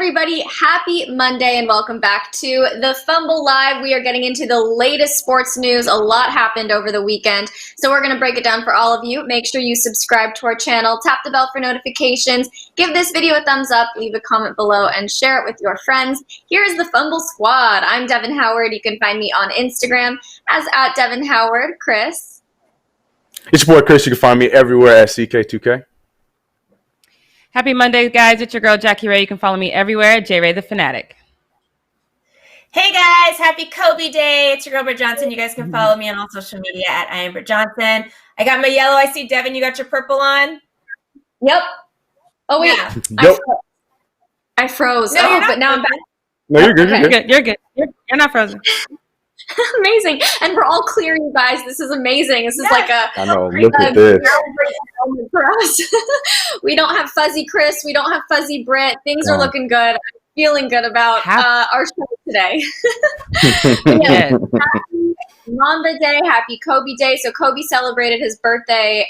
everybody, happy Monday and welcome back to the Fumble Live. We are getting into the latest sports news. A lot happened over the weekend, so we're going to break it down for all of you. Make sure you subscribe to our channel, tap the bell for notifications, give this video a thumbs up, leave a comment below, and share it with your friends. Here's the Fumble Squad. I'm Devin Howard. You can find me on Instagram as @DevinHoward. Chris? It's your boy Chris. You can find me everywhere at CK2K. Happy Monday, guys. It's your girl, Jackie Ray. You can follow me everywhere at JRay the Fanatic. Hey, guys. Happy Kobe Day. It's your girl, Britt Johnson. You guys can follow me on all social media at IamBrittJohnson. I got my yellow. I see, Devin, you got your purple on? Yep. Oh, wait. Yeah. Yep. I froze. No, you're not but now I'm back. No, you're good. Okay. You're good. You're not frozen. Amazing. And we're all clear, you guys. This is amazing. This is like a I know. Look at this. moment for us. We don't have fuzzy Chris. We don't have fuzzy Britt. Things are looking good. I'm feeling good about our show today. Yes. Happy Mamba Day. Happy Kobe Day. So Kobe celebrated his birthday,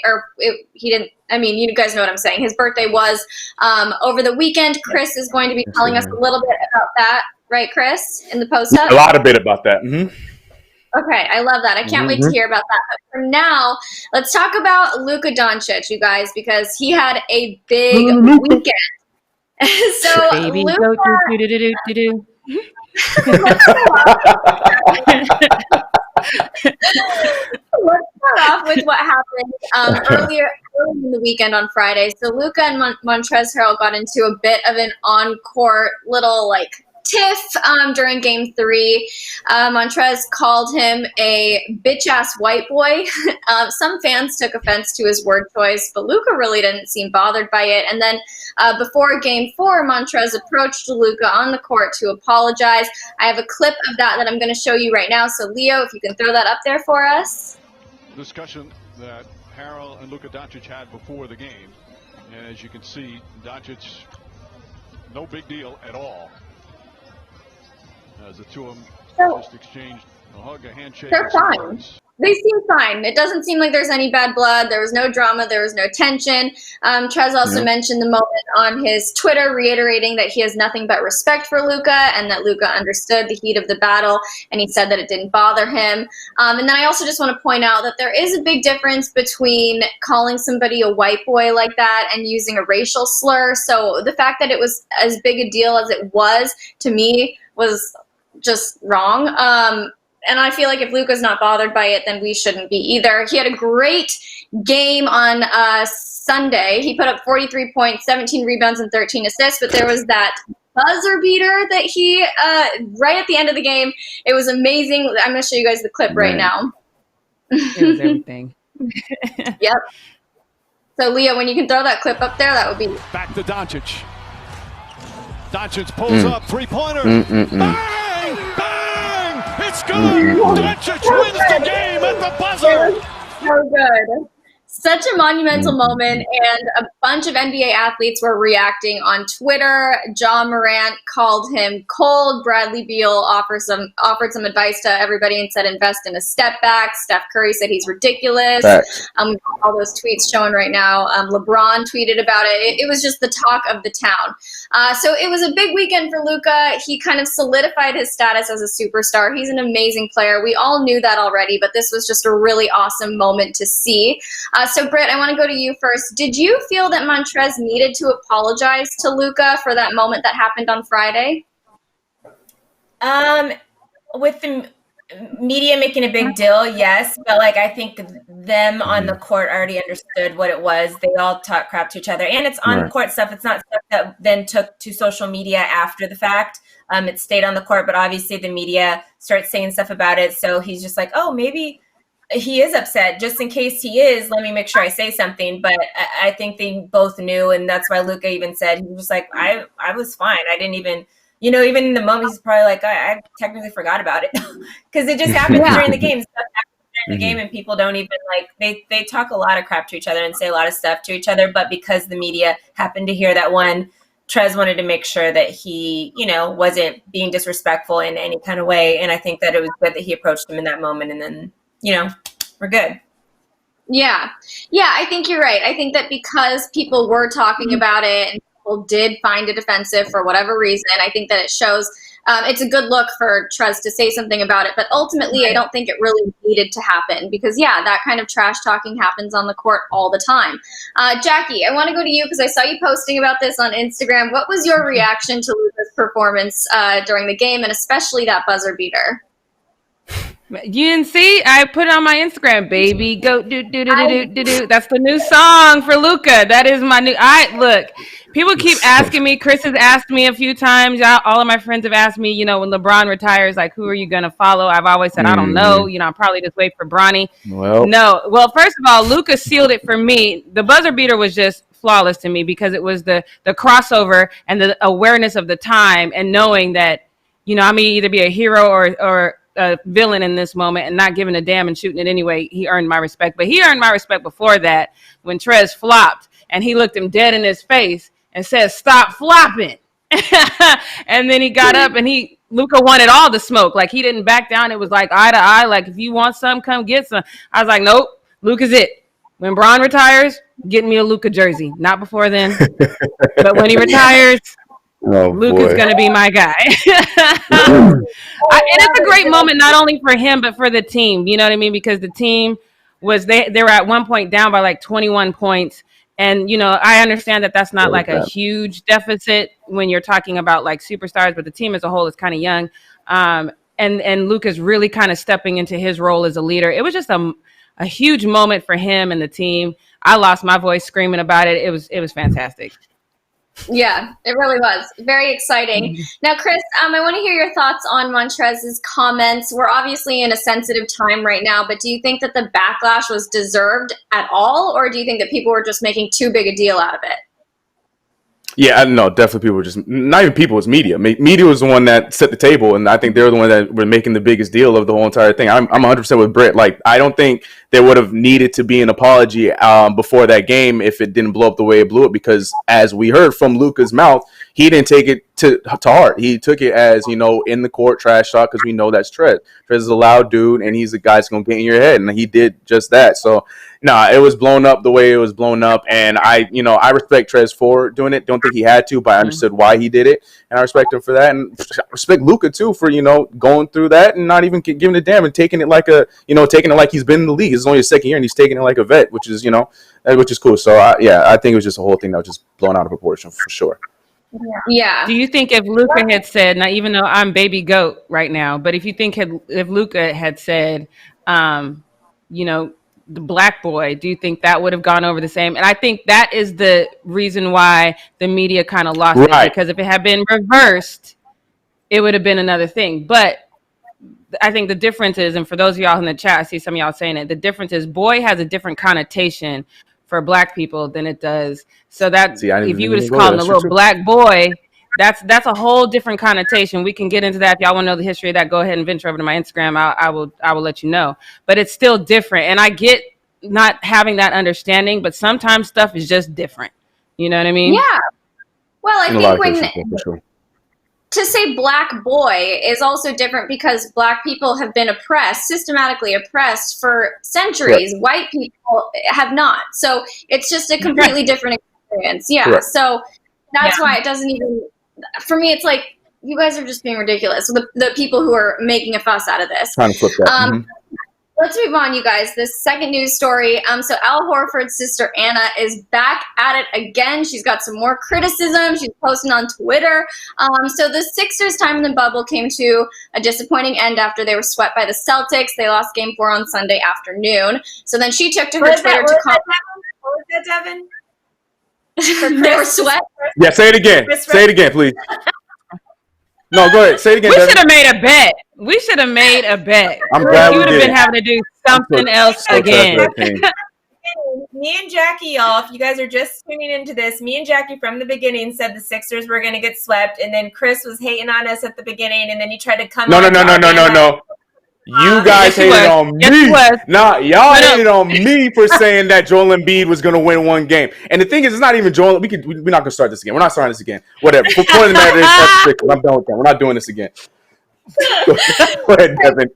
he didn't. I mean, you guys know what I'm saying. His birthday was over the weekend. Chris is going to be telling us a little bit about that. Right, Chris, in the post-up? A lot of bit about that. Mm-hmm. Okay, I love that. I can't wait to hear about that. But for now, let's talk about LUKA DONCIC, you guys, because he had a big weekend. So, Baby, LUKA, do. Let's start off with what happened early in the weekend on Friday. So LUKA and Montrezl Harrell got into a bit of an on-court little, tiff during game 3. Montrez called him a bitch-ass white boy. Some fans took offense to his word choice, but LUKA really didn't seem bothered by it. And then before game 4, Montrez approached LUKA on the court to apologize. I have a clip of that I'm going to show you right now. So Leo, if you can throw that up there for us. Discussion that Harrell and LUKA DONCIC had before the game. And as you can see, DONCIC, no big deal at all. As the two of them just exchanged a hug, a handshake. They're fine. They seem fine. It doesn't seem like there's any bad blood. There was no drama. There was no tension. Trez also mentioned the moment on his Twitter, reiterating that he has nothing but respect for LUKA and that LUKA understood the heat of the battle, and he said that it didn't bother him. And then I also just want to point out that there is a big difference between calling somebody a white boy like that and using a racial slur. So the fact that it was as big a deal as it was, to me, was just wrong. And I feel like if LUKA's not bothered by it, then we shouldn't be either. He had a great game on Sunday. He put up 43 points, 17 rebounds, and 13 assists, but there was that buzzer beater that he, right at the end of the game, it was amazing. I'm going to show you guys the clip right now. It was everything. Yep. So, Leo, when you can throw that clip up there, that would be... Back to DONCIC. DONCIC pulls up, three-pointer. Bang! Bang! It's good! DONCIC wins the game at the buzzer! So good. Such a monumental moment, and a bunch of NBA athletes were reacting on Twitter. Ja Morant called him cold. Bradley Beal offered some advice to everybody and said invest in a step back. Steph Curry said he's ridiculous. All those tweets showing right now. LeBron tweeted about it. It was just the talk of the town. So it was a big weekend for LUKA. He kind of solidified his status as a superstar. He's an amazing player. We all knew that already, but this was just a really awesome moment to see. So, Britt, I want to go to you first. Did you feel that Montrez needed to apologize to LUKA for that moment that happened on Friday? With the media making a big deal, yes. But, I think them on the court already understood what it was. They all talk crap to each other. And it's on-court stuff. It's not stuff that then took to social media after the fact. It stayed on the court, but obviously the media starts saying stuff about it. So he's just like, oh, maybe he is upset. Just in case he is, let me make sure I say something. But I think they both knew, and that's why LUKA even said, he was just like, I was fine. I didn't even, even in the moment, he's probably like, I technically forgot about it. Because it just happens during the game. Stuff happens during the game, and people don't even, they talk a lot of crap to each other and say a lot of stuff to each other. But because the media happened to hear that one, Trez wanted to make sure that he, wasn't being disrespectful in any kind of way. And I think that it was good that he approached him in that moment, and then we're good. Yeah, I think you're right. I think that because people were talking about it and people did find it offensive for whatever reason. I think that it shows it's a good look for Trez to say something about it, but ultimately I don't think it really needed to happen because, yeah, that kind of trash talking happens on the court all the time. Jackie, I want to go to you because I saw you posting about this on Instagram. What was your reaction to Luka's performance during the game, and especially that buzzer beater? You didn't see? I put it on my Instagram, baby. Go do do do do do do. That's the new song for Luka. That is my new. Look. People keep asking me. Chris has asked me a few times. All of my friends have asked me. You know, when LeBron retires, like, who are you gonna follow? I've always said I don't know. You know, I'll probably just wait for Bronny. Well, first of all, Luka sealed it for me. The buzzer beater was just flawless to me because it was the crossover and the awareness of the time and knowing that, you know, I'm gonna either be a hero or a villain in this moment and not giving a damn and shooting it anyway. He earned my respect, but he earned my respect before that when Trez flopped and he looked him dead in his face and said, "Stop flopping." And then he got up and Luka wanted all the smoke. Like, he didn't back down. It was like eye to eye. Like, if you want some, come get some. I was like, nope, Luka's it. When Bron retires, get me a Luka jersey. Not before then. But when he retires, Luka's going to be my guy. And it's a great moment, not only for him, but for the team. You know what I mean? Because the team they were at one point down by like 21 points. And, you know, I understand that that's not like a huge deficit when you're talking about like superstars, but the team as a whole is kind of young. And Luka's really kind of stepping into his role as a leader. It was just a huge moment for him and the team. I lost my voice screaming about it. It was fantastic. Yeah, it really was. Very exciting. Now, Chris, I want to hear your thoughts on Montrez's comments. We're obviously in a sensitive time right now, but do you think that the backlash was deserved at all, or do you think that people were just making too big a deal out of it? Yeah, no, definitely people were just, not even people, it was media. Media was the one that set the table, and I think they were the one that were making the biggest deal of the whole entire thing. I'm 100% with Britt. Like, I don't think there would have needed to be an apology before that game if it didn't blow up the way it blew up, because as we heard from Luka's mouth, he didn't take it to heart. He took it as, you know, in the court trash talk, because we know that's Trez. Trez is a loud dude, and he's a guy that's going to get in your head, and he did just that. So, it was blown up the way it was blown up, and I respect Trez for doing it. Don't think he had to, but I understood why he did it, and I respect him for that, and I respect Luka too for, you know, going through that and not even giving a damn and taking it like he's been in the league. It's only his second year, and he's taking it like a vet, which is cool. So I think it was just a whole thing that was just blown out of proportion for sure. Yeah. Do you think if Luka had said, now even though I'm baby goat right now, but if Luka had said, the black boy, do you think that would have gone over the same? And I think that is the reason why the media kind of lost it, because if it had been reversed, it would have been another thing. But I think the difference is, and for those of y'all in the chat, I see some of y'all saying it, the difference is boy has a different connotation for black people than it does. So that if you would just call him a little black boy, that's a whole different connotation. We can get into that. If y'all want to know the history of that, go ahead and venture over to my Instagram. I will let you know. But it's still different. And I get not having that understanding, but sometimes stuff is just different. You know what I mean? Yeah. Well, I think to say black boy is also different because black people have been systematically oppressed for centuries. Right. White people have not. So it's just a completely different experience. Yeah. Right. So that's why it doesn't even, for me, it's like, you guys are just being ridiculous. The people who are making a fuss out of this. Trying to flip that. Let's move on, you guys. This second news story. So Al Horford's sister Anna is back at it again. She's got some more criticism. She's posting on Twitter. So the Sixers' time in the bubble came to a disappointing end after they were swept by the Celtics. They lost Game 4 on Sunday afternoon. So then she took to her Twitter to comment. What was that, Devin? They were swept. Yeah, say it again. Say it again, please. No, go ahead. Say it again. We should have made a bet. We should have made a bet. I'm glad you would have been having to do something else again. Me and Jackie, y'all, if you guys are just tuning into this, me and Jackie from the beginning said the Sixers were going to get swept, and then Chris was hating on us at the beginning, and then he tried to come No. You guys hated on me. Nah, y'all hated on me for saying that Joel Embiid was going to win one game. And the thing is, it's not even Joel. We're not going to start this again. We're not starting this again. Whatever. Point of the matter is, I'm done with that. We're not doing this again. Go ahead, Devin.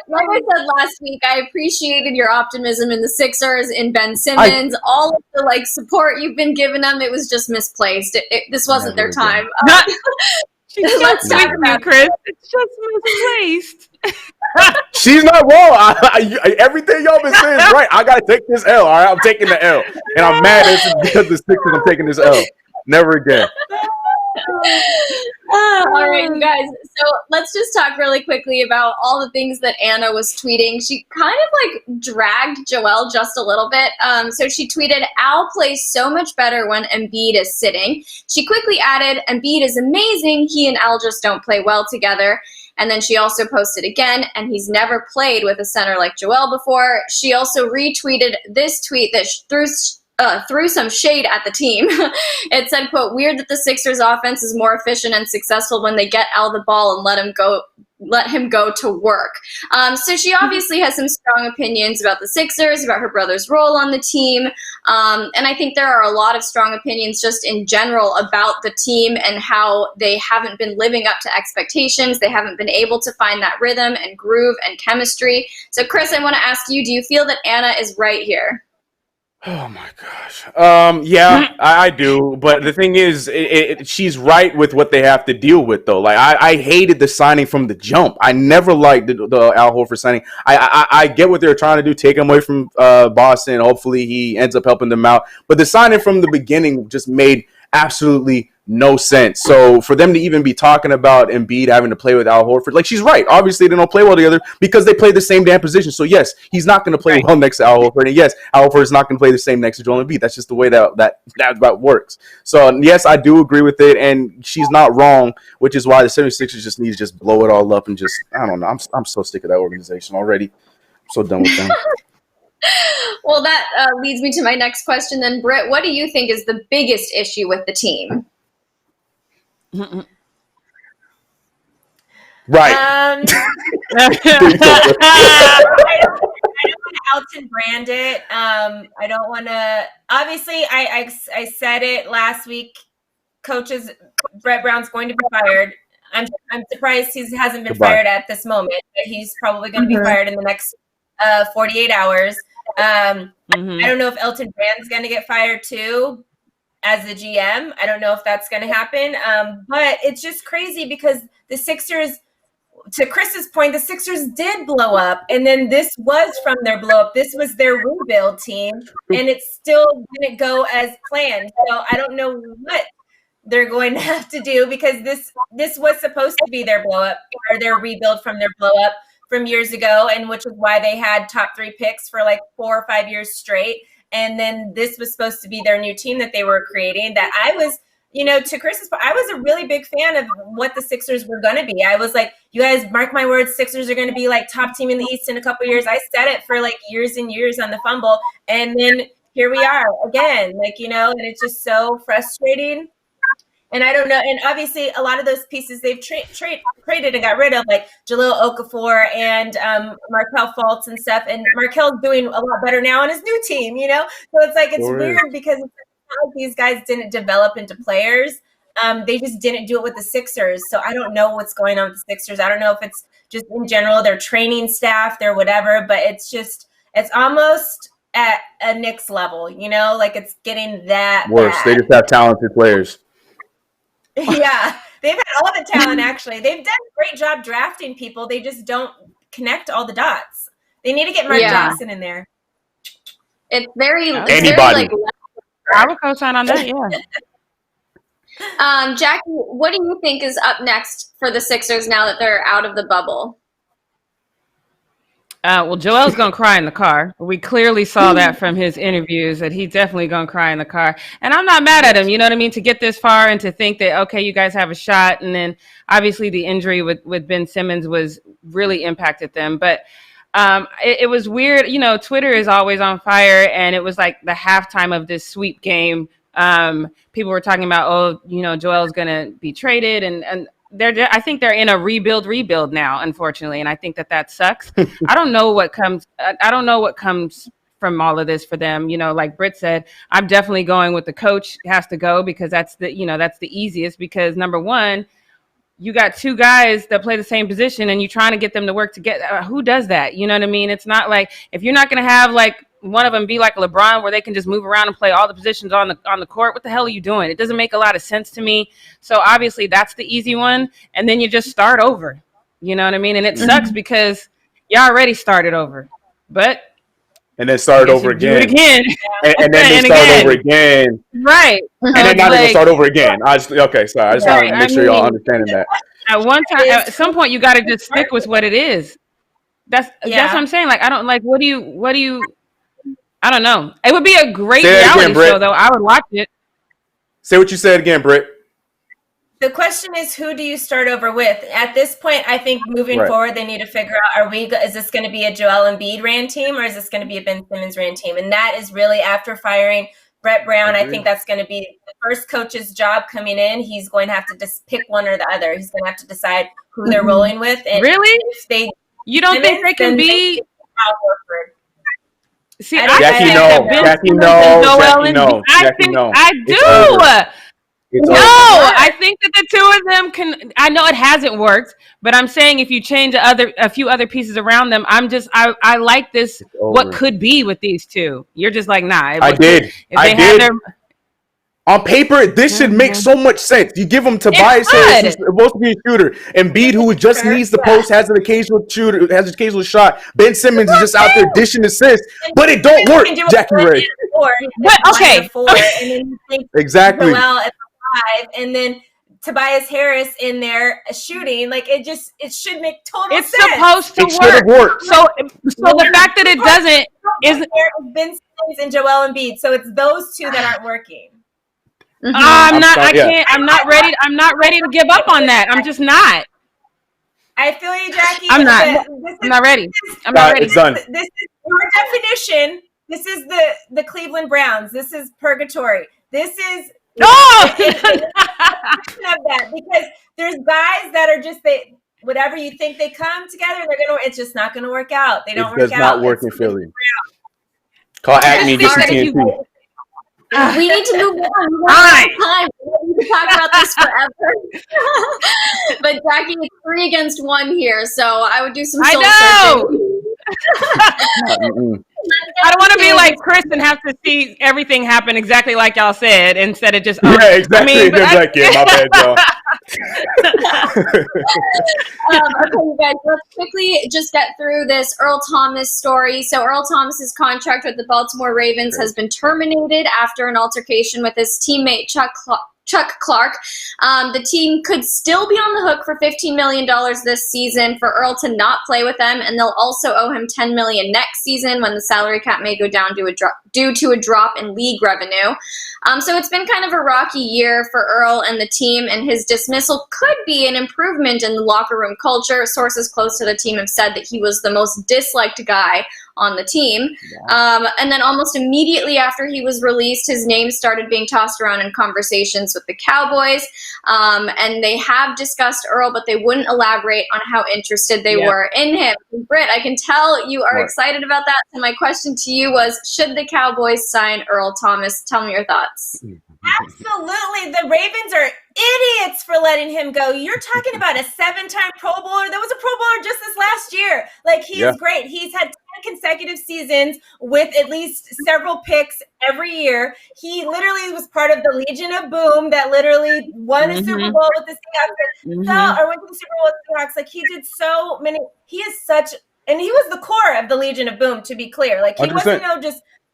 like I said last week, I appreciated your optimism in the Sixers, in Ben Simmons, all of the like support you've been giving them. It was just misplaced. This wasn't their time. She's just sweet me, Chris. It's just misplaced. She's not wrong. Everything y'all been saying is right. I gotta take this L. All right, I'm taking the L, and I'm mad at this because of the Sixers. I'm taking this L. Never again. All right, you guys. So let's just talk really quickly about all the things that Anna was tweeting. She kind of like dragged Joel just a little bit. So she tweeted, "Al plays so much better when Embiid is sitting." She quickly added, "Embiid is amazing. He and Al just don't play well together." And then she also posted again, "And he's never played with a center like Joel before." She also retweeted this tweet that threw some shade at the team. It said, quote, "Weird that the Sixers offense is more efficient and successful when they get Al the ball and let him go to work." So she obviously has some strong opinions about the Sixers, about her brother's role on the team. And I think there are a lot of strong opinions just in general about the team and how they haven't been living up to expectations. They haven't been able to find that rhythm and groove and chemistry. So Chris, I want to ask you, do you feel that Anna is right here? Oh my gosh. Yeah, I do. But the thing is, she's right with what they have to deal with, though. Like, I hated the signing from the jump. I never liked the Al Horford signing. I get what they're trying to do, take him away from Boston. Hopefully, he ends up helping them out. But the signing from the beginning just made absolutely no sense. So for them to even be talking about Embiid having to play with Al Horford, like, she's right. Obviously, they don't play well together because they play the same damn position. So yes, he's not going to play well next to Al Horford, and yes, Al Horford is not going to play the same next to Joel Embiid. That's just the way that works. So yes, I do agree with it, and she's not wrong, which is why the 76ers just need to just blow it all up and just, I don't know. I'm so sick of that organization already. I'm so done with them. Well, that leads me to my next question then. Britt, what do you think is the biggest issue with the team? Right. I don't want to Elton brand it. I don't want to. Obviously, I said it last week. Coaches, Brett Brown's going to be fired. I'm surprised he hasn't been fired at this moment, but he's probably going to be fired in the next 48 hours. I don't know if Elton Brand's going to get fired too as the GM. I don't know if that's going to happen. But it's just crazy because the Sixers, to Chris's point, the Sixers did blow up. And then this was from their blow up. This was their rebuild team. And it still didn't go as planned. So I don't know what they're going to have to do because this was supposed to be their blow up or their rebuild from their blow up from years ago, and which is why they had top 3 picks for like 4 or 5 years straight. And then this was supposed to be their new team that they were creating. That I was, to Chris's point, I was a really big fan of what the Sixers were going to be. I was like, you guys mark my words, Sixers are going to be like top team in the East in a couple of years. I said it for like years and years on the Fumble. And then here we are again, and it's just so frustrating. And I don't know. And obviously, a lot of those pieces they've traded and got rid of, like Jahlil Okafor and Markelle Fultz and stuff. And Markelle's doing a lot better now on his new team, So it's like it's weird because it's not like these guys didn't develop into players. They just didn't do it with the Sixers. So I don't know what's going on with the Sixers. I don't know if it's just in general their training staff, their whatever. But it's almost at a Knicks level, like it's getting that worse. Bad. They just have talented players. Yeah, they've had all the talent, actually. They've done a great job drafting people. They just don't connect all the dots. They need to get Mark Jackson in there. It's very... Anybody. I would co-sign on that, yeah. Jackie, what do you think is up next for the Sixers now that they're out of the bubble? Well, Joel's going to cry in the car. We clearly saw that from his interviews that he's definitely going to cry in the car. And I'm not mad at him, you know what I mean, to get this far and to think that, okay, you guys have a shot. And then obviously the injury with Ben Simmons was really impacted them. But it was weird. Twitter is always on fire. And it was like the halftime of this sweep game. People were talking about, Joel's going to be traded. And I think they're in a rebuild now, unfortunately, and I think that sucks. I don't know what comes from all of this for them. Like Britt said, I'm definitely going with the coach has to go because that's the easiest. Because number one, you got two guys that play the same position and you're trying to get them to work together. Who does that? You know what I mean? It's not like, if you're not going to have like one of them be like LeBron where they can just move around and play all the positions on the court, what the hell are you doing? It doesn't make a lot of sense to me. So obviously that's the easy one. And then you just start over. You know what I mean? And it sucks because you already started over. But and then start over again. Do it again. And then they start over again. Right. And then not even start over again. Okay, sorry. I just want to make sure y'all understanding that. At one time, at some point, you got to just stick with what it is. That's what I'm saying. Like, I don't like, what do you, I don't know. It would be a great reality show, though. I would watch it. Say what you said again, Britt. The question is, who do you start over with? At this point, I think moving forward, they need to figure out, is this going to be a Joel Embiid ran team or is this going to be a Ben Simmons ran team? And that is really after firing Brett Brown. I think that's going to be the first coach's job coming in. He's going to have to just pick one or the other. He's going to have to decide who they're rolling with. And really? You don't think they can be? See, Jackie, no. Jackie, no. I do. I think that the two of them can. I know it hasn't worked, but I'm saying if you change a few other pieces around them, I like this. What could be with these two? You're just like, nah. I did. On paper, this should make so much sense. You give him Tobias Harris, who's supposed to be a shooter, Embiid, who just needs the post, has an occasional shooter, has an occasional shot. Ben Simmons is just out there dishing assists, but it don't work. Jackie Ray. Okay. And then you think exactly. Well, at the 5, and then Tobias Harris in there shooting, like it should make total sense. It's supposed to work. So the fact that it doesn't is Ben Simmons and Joel Embiid. So it's those two that aren't working. I'm not ready to give up on that. I'm just not. I feel you, Jackie. I'm not ready. I'm not ready. It's done. This is your definition. This is the Cleveland Browns. This is purgatory. This is of that, because there's guys that are just whatever you think they come together, it's just not gonna work out. They don't work out. It does not work in Philly. Call Acme and get some TNT. We need to move on. We need to talk about this forever. But Jackie, it's 3 against 1 here, so I would do some soul searching. I don't want to be like Chris and have to see everything happen exactly like y'all said instead of just exactly. My bad, y'all. Okay, you guys, let's quickly just get through this Earl Thomas story. So Earl Thomas's contract with the Baltimore Ravens has been terminated after an altercation with his teammate Chuck Clark. The team could still be on the hook for $15 million this season for Earl to not play with them, and they'll also owe him $10 million next season when the salary cap may go down due to a drop in league revenue. So it's been kind of a rocky year for Earl and the team, and his dismissal could be an improvement in the locker room culture. Sources close to the team have said that he was the most disliked guy on the team. And then almost immediately after he was released, his name started being tossed around in conversations with the Cowboys. And they have discussed Earl, but they wouldn't elaborate on how interested they were in him. Britt, I can tell you are excited about that. So my question to you was, should the Cowboys sign Earl Thomas? Tell me your thoughts. Absolutely. The Ravens are idiots for letting him go. You're talking about a 7-time Pro Bowler. There was a Pro Bowler just this last year. Like, he is great. He's had 10 consecutive seasons with at least several picks every year. He literally was part of the Legion of Boom that literally won a Super Bowl with the Seahawks. Or went to the Super Bowl with the Seahawks. Like, he did so many. He is such, and he was the core of the Legion of Boom, to be clear. Like, he 100%. wasn't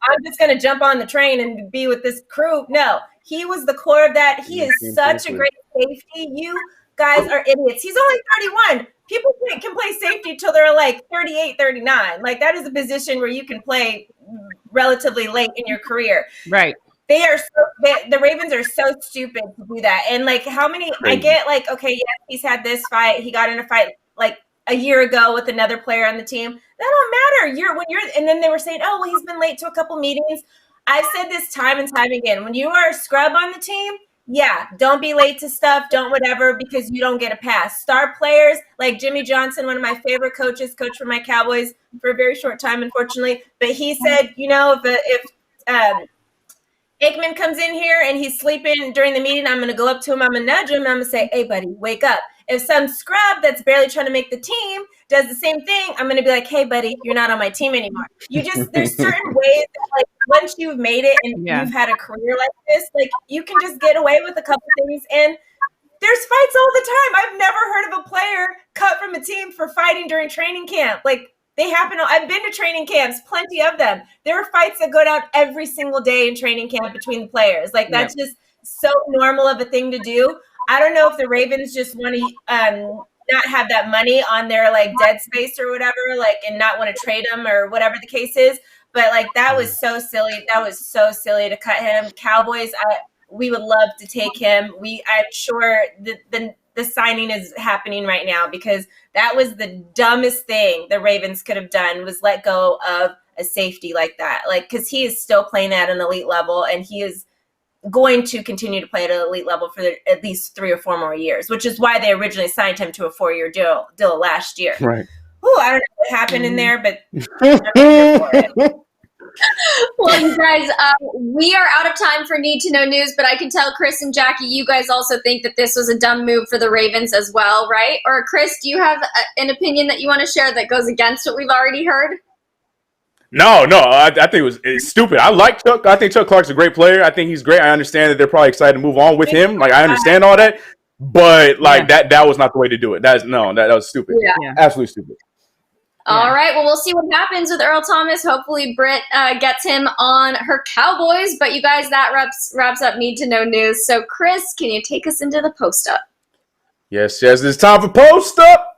I'm just going to jump on the train and be with this crew. No, he was the core of that. He is such a great safety. You guys are idiots. He's only 31. People can play safety till they're like 38, 39. Like, that is a position where you can play relatively late in your career. Right. The Ravens are so stupid to do that. And like, how many, I get like, okay, yes, he's had this fight. He got in a fight like a year ago with another player on the team. That don't matter. And then they were saying, oh, well, he's been late to a couple meetings. I've said this time and time again. When you are a scrub on the team, don't be late to stuff. Don't whatever, because you don't get a pass. Star players like Jimmy Johnson, one of my favorite coaches, coached for my Cowboys for a very short time, unfortunately. But he said, if Aikman comes in here and he's sleeping during the meeting, I'm going to go up to him. I'm going to nudge him. I'm going to say, hey, buddy, wake up. If some scrub that's barely trying to make the team does the same thing, I'm going to be like, hey, buddy, you're not on my team anymore. There's certain ways that, like, once you've made it and you've had a career like this, like, you can just get away with a couple things. And there's fights all the time. I've never heard of a player cut from a team for fighting during training camp. Like, they happen. I've been to training camps, plenty of them. There are fights that go down every single day in training camp between the players. Like, that's just so normal of a thing to do. I don't know if the Ravens just want to not have that money on their, like, dead space or whatever, like, and not want to trade him or whatever the case is. But, like, that was so silly. That was so silly to cut him. Cowboys, we would love to take him. I'm sure the signing is happening right now, because that was the dumbest thing the Ravens could have done, was let go of a safety like that. Like, because he is still playing at an elite level, and he is going to continue to play at an elite level for at least 3 or 4 more years, which is why they originally signed him to a 4-year deal last year. Right. Ooh, I don't know what happened in there, but I'm here for it. Well, you guys, we are out of time for Need to Know News, but I can tell Chris and Jackie, you guys also think that this was a dumb move for the Ravens as well, right? Or Chris, do you have an opinion that you want to share that goes against what we've already heard? No, I think it's stupid. I like Chuck. I think Chuck Clark's a great player. I think he's great. I understand that they're probably excited to move on with him. Like, I understand all that, but like that was not the way to do it. That was stupid. Yeah. Absolutely stupid. All right. Well, we'll see what happens with Earl Thomas. Hopefully, Britt gets him on her Cowboys. But you guys, that wraps up Need to Know News. So, Chris, can you take us into the post up? Yes. It's time for post up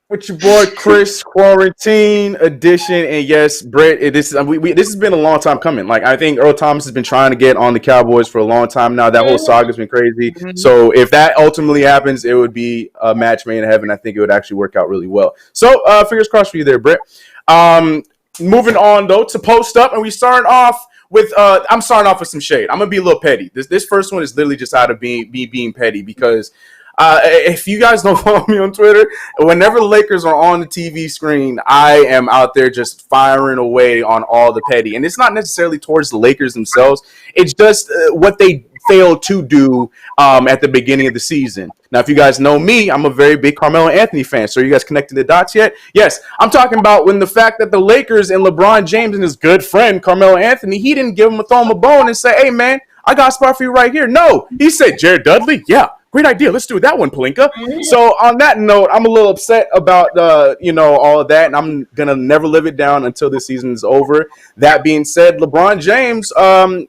with your boy Chris, quarantine edition. And yes, Britt, this has been a long time coming. Like, I think Earl Thomas has been trying to get on the Cowboys for a long time now. That whole saga's been crazy. So if that ultimately happens, it would be a match made in heaven. I think it would actually work out really well. So fingers crossed for you there, Britt. Moving on though to post up, and we starting off with I'm starting off with some shade. I'm gonna be a little petty. This first one is literally just out of being petty, because if you guys don't follow me on Twitter, whenever the Lakers are on the TV screen, I am out there just firing away on all the petty. And it's not necessarily towards the Lakers themselves. It's just what they failed to do at the beginning of the season. Now, if you guys know me, I'm a very big Carmelo Anthony fan. So are you guys connecting the dots yet? Yes. I'm talking about when the fact that the Lakers and LeBron James and his good friend Carmelo Anthony, he didn't throw him a bone and say, hey, man, I got a spot for you right here. No, he said, Jared Dudley? Yeah. Great idea. Let's do that one, Pelinka. So on that note, I'm a little upset about all of that, and I'm gonna never live it down until this season is over. That being said, LeBron James LeBron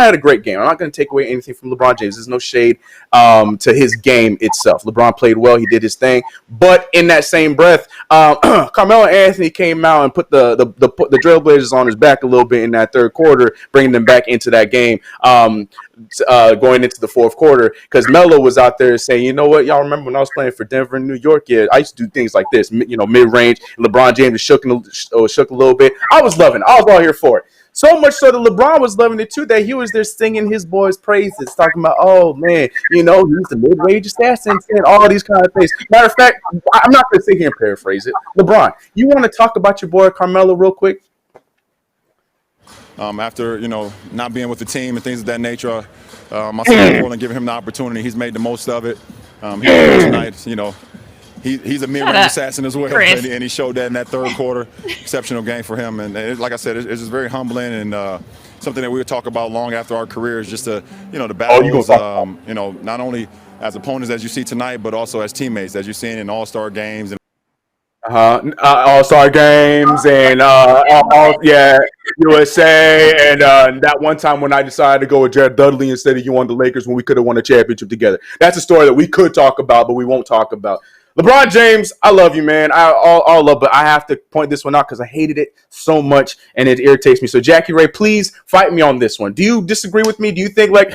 had a great game. I'm not gonna take away anything from LeBron James. There's no shade to his game itself. LeBron played well. He did his thing. But in that same breath, Carmelo Anthony came out and put the Trailblazers on his back a little bit in that third quarter, bringing them back into that game. Going into the fourth quarter, because Melo was out there saying, you know what, y'all remember when I was playing for Denver and New York? Yeah, I used to do things like this, mid-range. LeBron James shook a little bit. I was loving it. I was all here for it. So much so that LeBron was loving it too, that he was there singing his boys' praises, talking about, oh man, he's the mid-range assassin, and all these kind of things. Matter of fact, I'm not going to sit here and paraphrase it. LeBron, you want to talk about your boy Carmelo real quick? After, not being with the team and things of that nature, I said Portland giving him the opportunity. He's made the most of it. Tonight, he's a mid-range assassin as well, and he showed that in that third quarter. Exceptional game for him, and like I said, it's just very humbling and something that we would talk about long after our careers. Just the battles, not only as opponents as you see tonight, but also as teammates as you've seen in All-Star games. All-Star games and USA, and that one time when I decided to go with Jared Dudley instead of you on the Lakers when we could have won a championship together. That's a story that we could talk about, but we won't talk about. LeBron James, I love you, man. But I have to point this one out because I hated it so much and it irritates me. So Jackie Ray, please fight me on this one. Do you disagree with me? Do you think like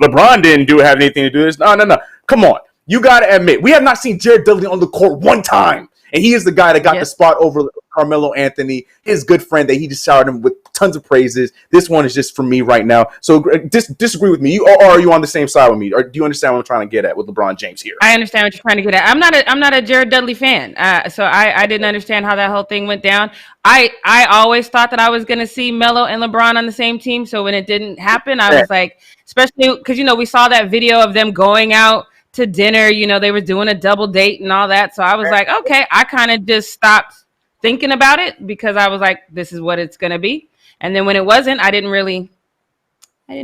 LeBron didn't have anything to do with this? No. Come on. You got to admit, we have not seen Jared Dudley on the court one time. And he is the guy that got the spot over Carmelo Anthony, his good friend that he just showered him with tons of praises. This one is just for me right now. So disagree with me. Or are you on the same side with me? Or do you understand what I'm trying to get at with LeBron James here? I understand what you're trying to get at. I'm not a Jared Dudley fan. So I didn't understand how that whole thing went down. I always thought that I was going to see Melo and LeBron on the same team. So when it didn't happen, I was like, especially because, we saw that video of them going out to dinner. You know, they were doing a double date and all that. So I was like, okay, I kind of just stopped thinking about it because I was like, this is what it's going to be. And then when it wasn't, I didn't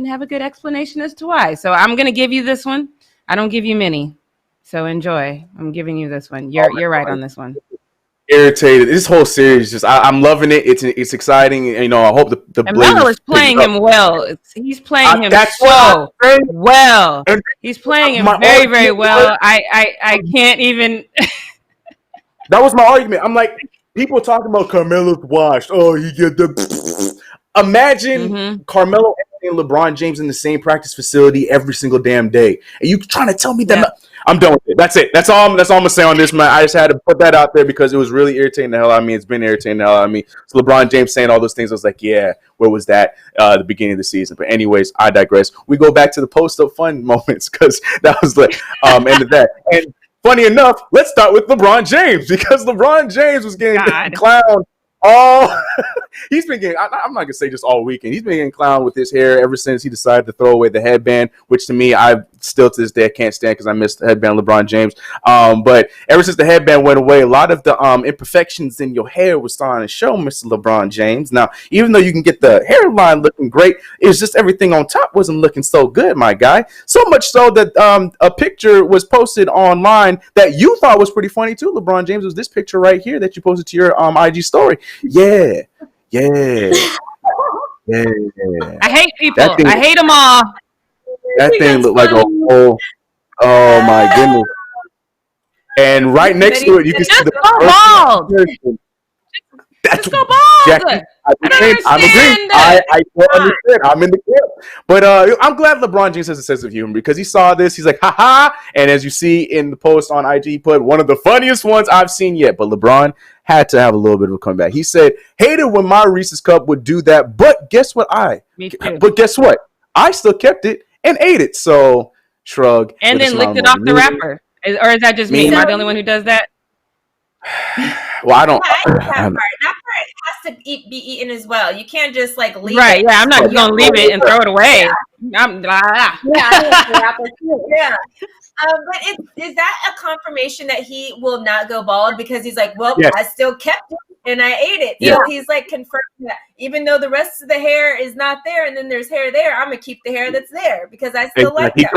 have a good explanation as to why. So I'm going to give you this one. I don't give you many. So enjoy. I'm giving you this one. You're right on this one. Irritated. This whole series, just I'm loving it. It's exciting. You know, I hope the and Melo is playing him well. He's playing him so well. He's playing him very, very well. I can't even. That was my argument. I'm like, people talking about Carmelo's washed. Oh, he get the. Imagine Carmelo and LeBron James in the same practice facility every single damn day, and you trying to tell me that? I'm done with it. That's it. That's all I'm gonna say on this, man. I just had to put that out there because it was really irritating the hell out of me. It's been irritating the hell out of me. So LeBron James saying all those things, I was like, yeah, where was that at the beginning of the season? But anyways, I digress. We go back to the post-up fun moments because that was the end of that. And funny enough, let's start with LeBron James because LeBron James was getting clowned. He's been getting, I'm not going to say just all weekend. He's been getting clowned with his hair ever since he decided to throw away the headband, which to me, I still to this day, I can't stand because I missed the headband LeBron James. But ever since the headband went away, a lot of the imperfections in your hair was starting to show, Mr. LeBron James. Now, even though you can get the hairline looking great, it's just everything on top wasn't looking so good, my guy. So much so that a picture was posted online that you thought was pretty funny too, LeBron James. It was this picture right here that you posted to your IG story. Yeah. I hate people. I hate them all. That thing looked like a whole. Oh my goodness! And right next to it, you can see the bald. That's go bald. Jackie, I'm agreeing. I don't understand. I'm in the camp. But I'm glad LeBron James has a sense of humor because he saw this. He's like, ha ha. And as you see in the post on IG, he put one of the funniest ones I've seen yet. But LeBron had to have a little bit of a comeback. He said, hated when my Reese's Cup would do that. But guess what? But guess what? I still kept it and ate it. So shrug. And then licked it off the wrapper. Or is that just me? Am I the only one who does that? Well, I don't. That part has to be eaten as well. You can't just like leave it. Yeah, I'm not just gonna leave it and throw it away. Yeah. But is that a confirmation that he will not go bald because he's like, well, yes. I still kept it and I ate it. So he's like confirming that even though the rest of the hair is not there and then there's hair there, I'm gonna keep the hair that's there because I still like that.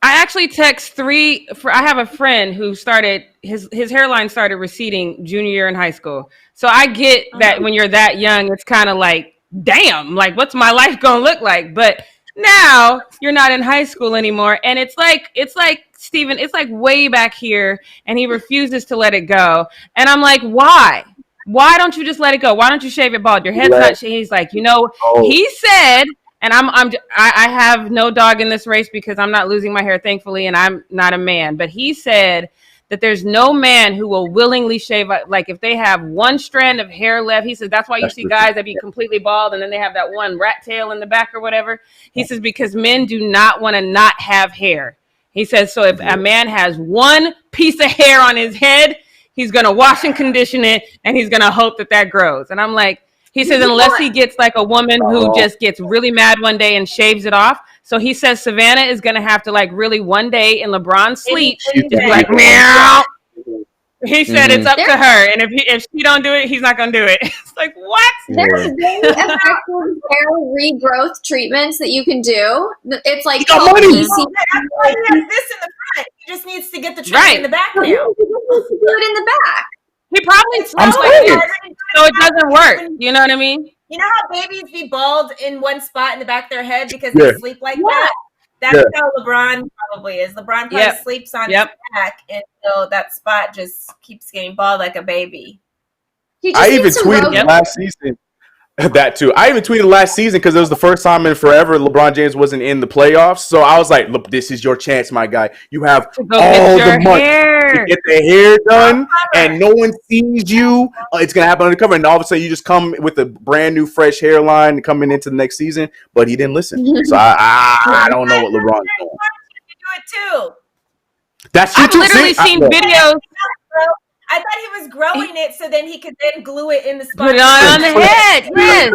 I actually text I have a friend who started his hairline started receding junior year in high school. So I get that when you're that young, it's kind of like, damn, like what's my life gonna look like? But now you're not in high school anymore, and it's like Steven, it's like way back here, and he refuses to let it go. And I'm like, why? Why don't you just let it go? Why don't you shave it bald? Your head's not shaved. He's like, he said. And I have no dog in this race because I'm not losing my hair, thankfully, and I'm not a man. But he said that there's no man who will willingly shave, like if they have one strand of hair left. He says that's why you see guys that be completely bald and then they have that one rat tail in the back or whatever. He says because men do not want to not have hair. He says so if a man has one piece of hair on his head, he's going to wash and condition it and he's going to hope that grows. And I'm like, he says unless he gets like a woman who just gets really mad one day and shaves it off. So he says Savannah is going to have to like really one day in LeBron's sleep just be like, meow. He said it's up to her. And if she don't do it, he's not going to do it. It's like, what? There's very effective hair regrowth treatments that you can do. It's like called this in the front. He just needs to get the treatment in the back now. Do it in the back. He probably smells like it, so it doesn't work. You know what I mean? You know how babies be bald in one spot in the back of their head because they sleep like that? That's how LeBron probably is. LeBron probably sleeps on his back, and so that spot just keeps getting bald like a baby. I even tweeted last season. That too. I even tweeted last season because it was the first time in forever LeBron James wasn't in the playoffs. So I was like, look, this is your chance, my guy. You have all the money to get the hair done and no one sees you. It's going to happen undercover. And all of a sudden you just come with a brand new fresh hairline coming into the next season. But he didn't listen. So I don't know what LeBron's doing. You do it too. That's true. I've literally seen videos. I thought he was growing it so then he could then glue it in the spot. Put it on the head. Yes.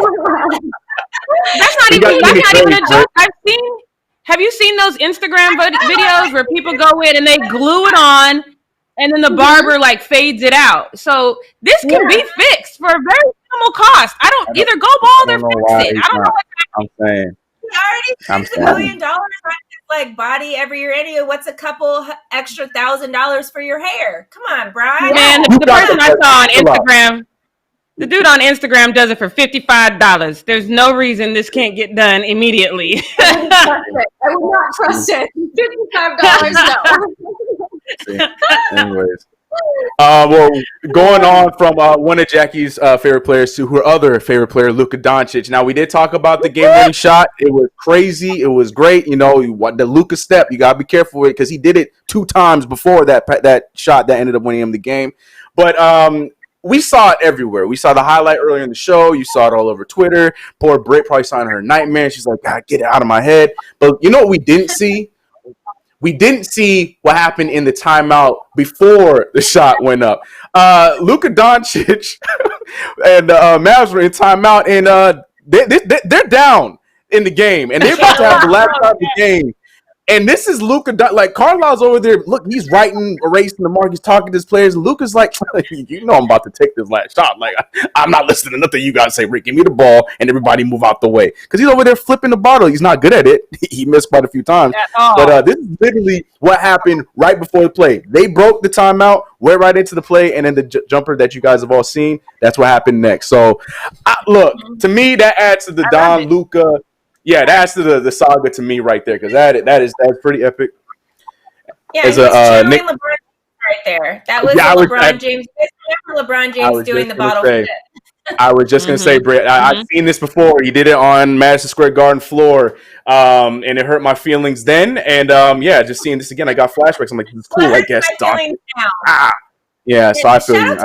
That's not even a joke. Have you seen those Instagram videos where people go in and they glue it on and then the barber like fades it out? So this can be fixed for a very minimal cost. I don't either go bald or fix it. I don't know what I'm saying. He already spends $1 million on his like body every year anyway. What's a couple extra $1,000 for your hair? Come on, Brian. Man, the person I saw on Instagram, the dude on Instagram does it for $55. There's no reason this can't get done immediately. I would not trust it. $55, no. Anyways. Well, going on from one of Jackie's favorite players to her other favorite player, Luka Doncic. Now, we did talk about the game-winning shot. It was crazy. It was great. You know, the Luka step, you got to be careful with it because he did it 2 times before that shot that ended up winning him the game. But we saw it everywhere. We saw the highlight earlier in the show. You saw it all over Twitter. Poor Britt probably saw it in her nightmare. She's like, God, get it out of my head. But you know what we didn't see? We didn't see what happened in the timeout before the shot went up. Luka Doncic and Mavs were in timeout, and they're down in the game, and they're about to have the last shot of the game. And this is Luka. Like, Carlisle's over there. Look, he's writing, erasing the mark. He's talking to his players. Luka's like, you know I'm about to take this last shot. Like, I'm not listening to nothing you guys say. Rick, give me the ball, and everybody move out the way. Because he's over there flipping the bottle. He's not good at it. He missed quite a few times. But this is literally what happened right before the play. They broke the timeout, went right into the play, and then the jumper that you guys have all seen, that's what happened next. So, look, to me, that adds to the Don Luka. Yeah, that's the saga to me right there, because that's pretty epic. Yeah, he's channeling LeBron right there. That was LeBron James. LeBron James doing the bottle flip. I was just gonna say, Britt, I've seen this before. He did it on Madison Square Garden floor, and it hurt my feelings then. And just seeing this again, I got flashbacks. I'm like, it's cool, I guess. Yeah, so I feel you.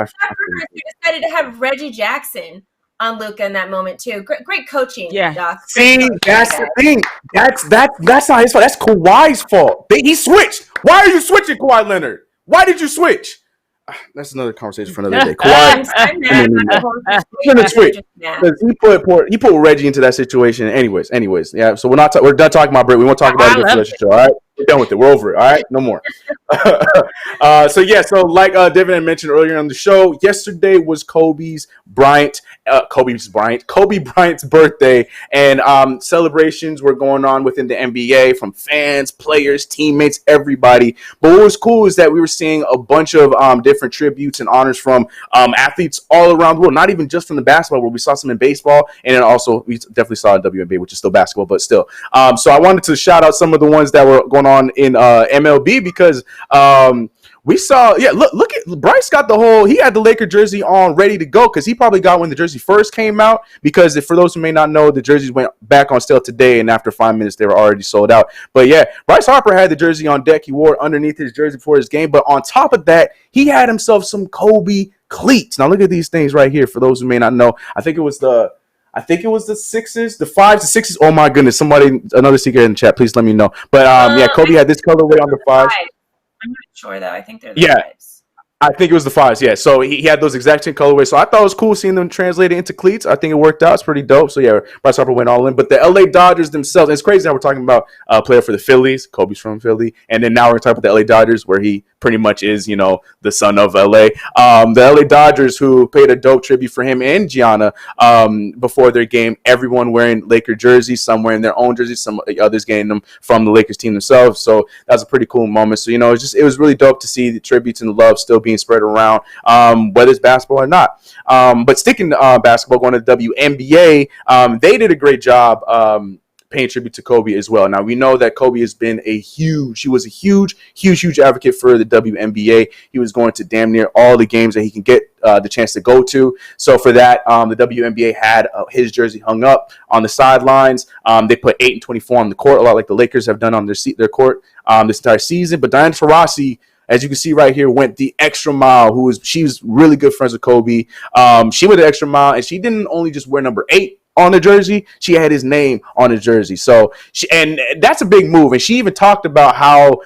He decided to have Reggie Jackson on Luka in that moment too. Great coaching. Yeah. Doc. See, that's the thing. That's not his fault. That's Kawhi's fault. He switched. Why are you switching, Kawhi Leonard? Why did you switch? That's another conversation for another day. Kawhi, he's gonna switch because he put Reggie into that situation. Anyways, yeah. So we're done talking about Britt. We won't talk about it in the show. All right, we're done with it. We're over it. All right, no more. So like Devin had mentioned earlier on the show, yesterday was Kobe Bryant's birthday, and celebrations were going on within the NBA from fans, players, teammates, everybody. But what was cool is that we were seeing a bunch of different tributes and honors from athletes all around the world, not even just from the basketball world. We saw some in baseball, and then also we definitely saw in WNBA, which is still basketball, but still. So I wanted to shout out some of the ones that were going on in MLB because we saw, look at Bryce got he had the Laker jersey on ready to go because he probably got when the jersey first came out, because for those who may not know, the jerseys went back on sale today, and after 5 minutes they were already sold out. But yeah, Bryce Harper had the jersey on deck. He wore it underneath his jersey before his game, but on top of that, he had himself some Kobe cleats. Now look at these things right here for those who may not know. I think it was the 6s, the 5s, the 6s. Oh my goodness, another secret in the chat, please let me know. But Kobe had this colorway on the 5s. I'm not sure though. I think they're the 5s. I think it was the 5s, yeah. So he had those exact same colorways. So I thought it was cool seeing them translated into cleats. I think it worked out. It's pretty dope. So yeah, Bryce Harper went all in. But the LA Dodgers themselves, it's crazy how we're talking about a player for the Phillies. Kobe's from Philly. And then now we're talking about the LA Dodgers, where he pretty much is, the son of LA. The LA Dodgers, who paid a dope tribute for him and Gianna before their game. Everyone wearing Laker jerseys, some wearing their own jerseys, some others getting them from the Lakers team themselves. So that was a pretty cool moment. So, it was really dope to see the tributes and the love still being spread around, whether it's basketball or not. But sticking to basketball, going to the WNBA, they did a great job paying tribute to Kobe as well. Now, we know that Kobe has been a huge advocate for the WNBA. He was going to damn near all the games that he can get the chance to go to. So for that, the WNBA had his jersey hung up on the sidelines. They put 8 and 24 on the court, a lot like the Lakers have done on their court this entire season. But Diana Taurasi, as you can see right here, went the extra mile. She's really good friends with Kobe. She went the extra mile, and she didn't only just wear number 8 on the jersey, she had his name on the jersey. So and that's a big move. And she even talked about how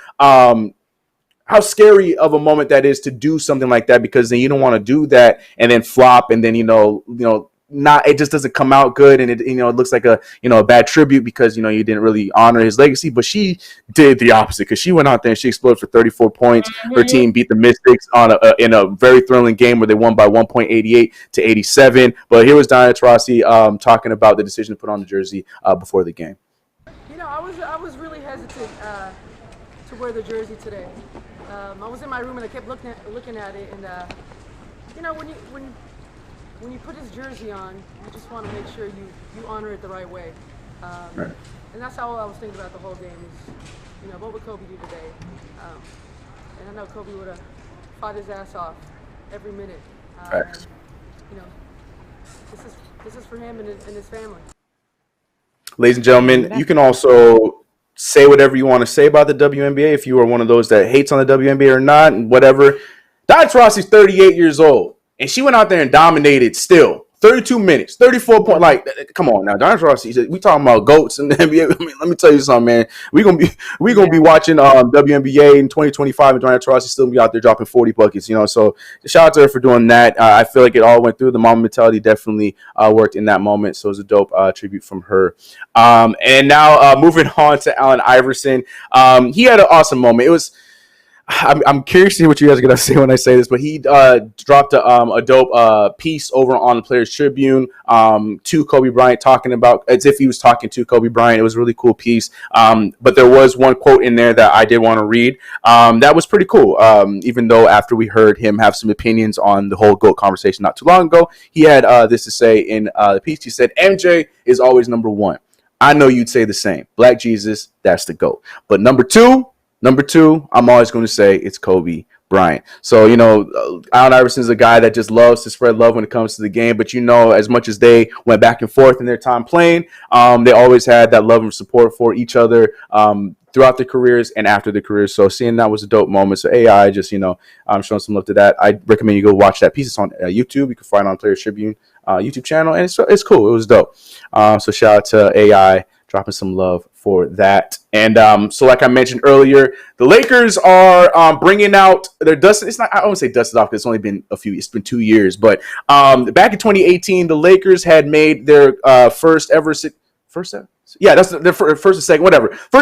scary of a moment that is to do something like that, because then you don't want to do that and then flop and then it just doesn't come out good, and it looks like a bad tribute because you didn't really honor his legacy. But she did the opposite because she went out there and she exploded for 34 points. Her team beat the Mystics in a very thrilling game where they won by 1.88 to 87. But here was Diana Taurasi talking about the decision to put on the jersey before the game. I was really hesitant to wear the jersey today. I was in my room and I kept looking at it, and when you put his jersey on, you just want to make sure you honor it the right way. Right. And that's how I was thinking about the whole game is, what would Kobe do today? And I know Kobe would have fought his ass off every minute. Facts. This is for him and his family. Ladies and gentlemen, you can also say whatever you want to say about the WNBA if you are one of those that hates on the WNBA or not, and whatever. Diana Taurasi's 38 years old, and she went out there and dominated still. 32 minutes, 34 points. Like, come on now, Diana Taurasi. We talking about GOATs in the NBA. I mean, let me tell you something, man. We're gonna be watching WNBA in 2025, and Diana Taurasi still be out there dropping 40 buckets. So shout out to her for doing that. I feel like it all went through. The mama mentality definitely worked in that moment. So it was a dope tribute from her. And now moving on to Allen Iverson. He had an awesome moment. It was. I'm curious to see what you guys are going to say when I say this, but he dropped a dope piece over on the Players Tribune to Kobe Bryant, talking about as if he was talking to Kobe Bryant. It was a really cool piece, but there was one quote in there that I did want to read. That was pretty cool, even though after we heard him have some opinions on the whole GOAT conversation not too long ago, he had this to say in the piece. He said, "MJ is always number one. I know you'd say the same. Black Jesus, that's the GOAT. But number two, I'm always going to say it's Kobe Bryant." So, Allen Iverson's a guy that just loves to spread love when it comes to the game. But, as much as they went back and forth in their time playing, they always had that love and support for each other throughout their careers and after their careers. So seeing that was a dope moment. So AI just, I'm showing some love to that. I recommend you go watch that piece. It's on YouTube. You can find it on Players Tribune YouTube channel. And it's cool. It was dope. So shout out to AI dropping some love for that. And so like I mentioned earlier, the Lakers are bringing out their dust. It's not, I won't say dusted off because it's been 2 years, but back in 2018, the Lakers had made their first and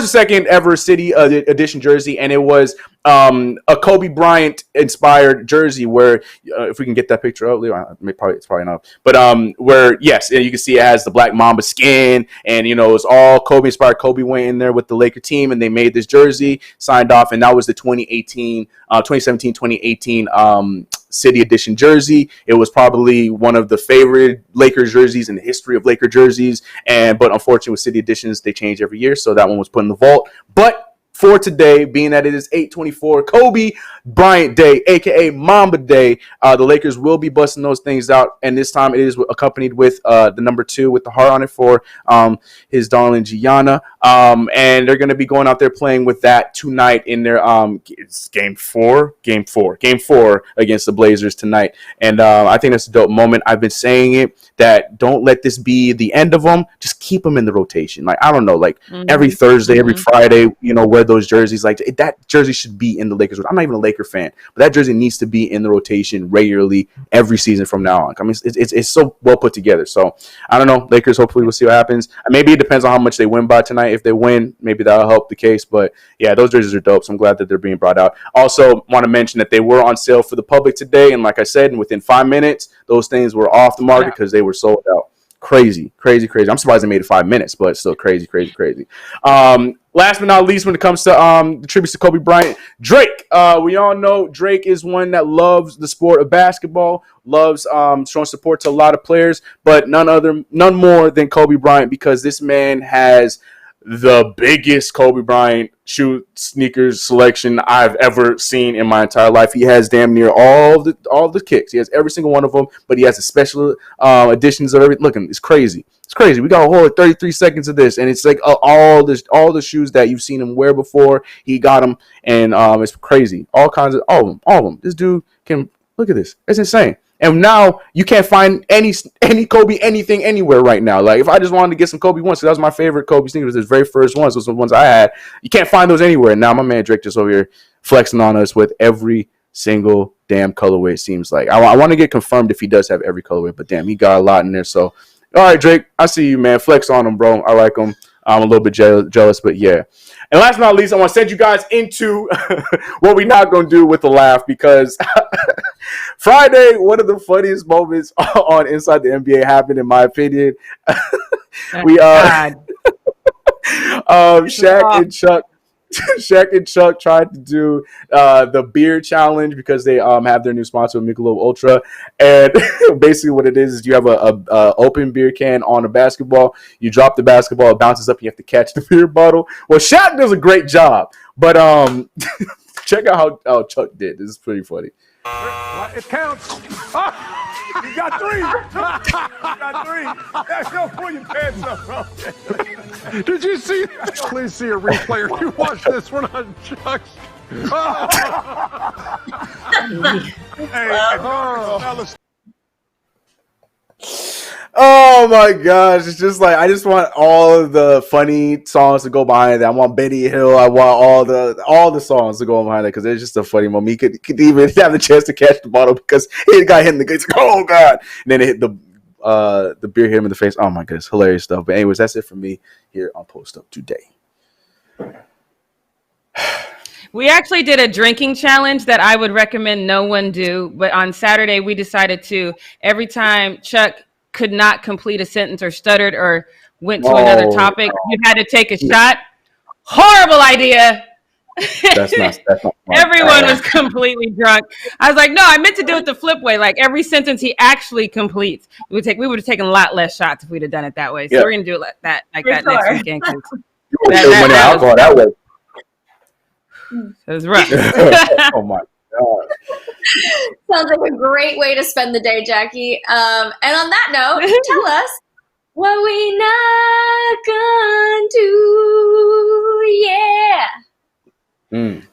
second ever City Edition jersey, and it was a Kobe Bryant inspired jersey where if we can get that picture up, it's probably not, but where yes, you can see it has the Black Mamba skin, and it's all Kobe inspired. Kobe went in there with the Laker team, and they made this jersey, signed off, and that was the 2017-2018 City Edition jersey. It was probably one of the favorite Lakers jerseys in the history of Laker jerseys, but unfortunately with City Editions they change every year, so that one was put in the vault. But for today, being that it is 8/24 Kobe Bryant Day, aka Mamba Day, the Lakers will be busting those things out, and this time it is accompanied with the number 2 with the heart on it for his darling Gianna, and they're going to be going out there playing with that tonight in their it's game four against the Blazers tonight, and I think that's a dope moment. I've been saying it, that don't let this be the end of them. Just keep them in the rotation. Like, I don't know, like every Thursday, every Friday, wear those jerseys. Like, that jersey should be in the Lakers. I'm not even a Laker fan, but that jersey needs to be in the rotation regularly every season from now on. I mean, it's so well put together. So I don't know, Lakers, hopefully we'll see what happens. Maybe it depends on how much they win by tonight. If they win, maybe that'll help the case. But yeah, those jerseys are dope. So I'm glad that they're being brought out. Also want to mention that they were on sale for the public today. And like I said, within 5 minutes, those things were off the market because they were sold out. Crazy. I'm surprised they made it 5 minutes, but still crazy. Last but not least, when it comes to the tributes to Kobe Bryant, Drake. We all know Drake is one that loves the sport of basketball, loves showing support to a lot of players, but none more than Kobe Bryant, because this man has the biggest Kobe Bryant shoe sneakers selection I've ever seen in my entire life. He has damn near all the kicks. He has every single one of them, but he has the special editions of everything. Looking, it's crazy. We got a whole 33 seconds of this, and it's like all the shoes that you've seen him wear before. He got them, and it's crazy. All of them. This dude can look at this. It's insane. And now you can't find any Kobe anything anywhere right now. Like, if I just wanted to get some Kobe ones, because that was my favorite Kobe sneakers, his very first ones, those were the ones I had. You can't find those anywhere. And now my man Drake just over here flexing on us with every single damn colorway, it seems like. I want to get confirmed if he does have every colorway, but damn, he got a lot in there. So, all right, Drake, I see you, man. Flex on him, bro. I like him. I'm a little bit jealous, but yeah. And last but not least, I want to send you guys into what we're not going to do with the laugh, because Friday, one of the funniest moments on Inside the NBA happened, in my opinion. Shaq and Chuck tried to do the beer challenge because they have their new sponsor, Michelob Ultra, and basically what it is you have a open beer can on a basketball. You drop the basketball, it bounces up, you have to catch the beer bottle. Well, Shaq does a great job, but check out how Chuck did. This is pretty funny. It counts. You got 3. You got 3. Yeah, don't pull your pants up, bro. Did you see? Please see a replay. Or you watch this one on Chuck's. Oh my gosh, it's just like I just want all of the funny songs to go behind that. I want Benny Hill. I want all the songs to go behind it, because it's just a funny moment. He could even have the chance to catch the bottle because he got hit in the face. Oh god! And then it hit the beer hit him in the face. Oh my goodness, hilarious stuff. But anyways, that's it for me here on Post Up today. We actually did a drinking challenge that I would recommend no one do. But on Saturday, we decided to, every time Chuck could not complete a sentence or stuttered or went to another topic, you had to take a shot. Horrible idea. That's not Everyone was completely drunk. I was like, no, I meant to do it the flip way. Like every sentence he actually completes. We would have taken a lot less shots if we'd have done it that way. So we're going to do it like that next weekend. That way. It was rough. Oh my god! Sounds like a great way to spend the day, Jackie. And on that note, tell us what we not gonna do. Yeah.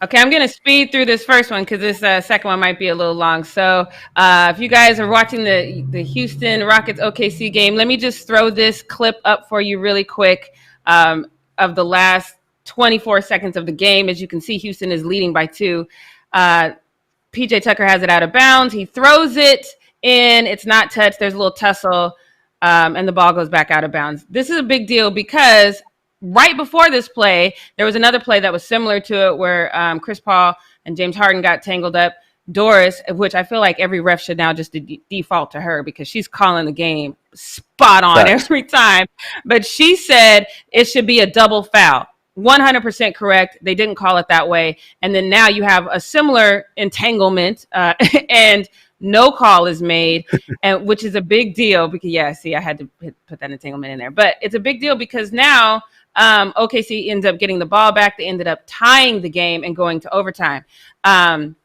Okay, I'm gonna speed through this first one because this second one might be a little long. So, if you guys are watching the Houston Rockets OKC game, let me just throw this clip up for you really quick of the last 24 seconds of the game. As you can see, Houston is leading by 2. PJ Tucker has it out of bounds. He throws it in. It's not touched. There's a little tussle, and the ball goes back out of bounds. This is a big deal because right before this play, there was another play that was similar to it where Chris Paul and James Harden got tangled up. Doris, which I feel like every ref should now just default to her because she's calling the game spot on every time. But she said it should be a double foul. 100% correct. They didn't call it that way. And then now you have a similar entanglement and no call is made, and which is a big deal because, I had to put that entanglement in there. But it's a big deal because now OKC ends up getting the ball back. They ended up tying the game and going to overtime, and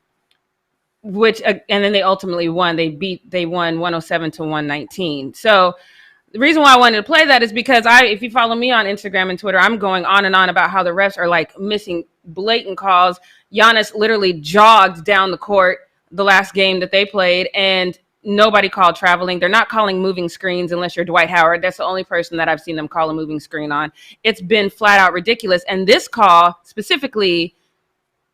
then they ultimately won. They won 107-119. So the reason why I wanted to play that is because if you follow me on Instagram and Twitter, I'm going on and on about how the refs are like missing blatant calls. Giannis literally jogged down the court the last game that they played, and nobody called traveling. They're not calling moving screens unless you're Dwight Howard. That's the only person that I've seen them call a moving screen on. It's been flat out ridiculous. And this call specifically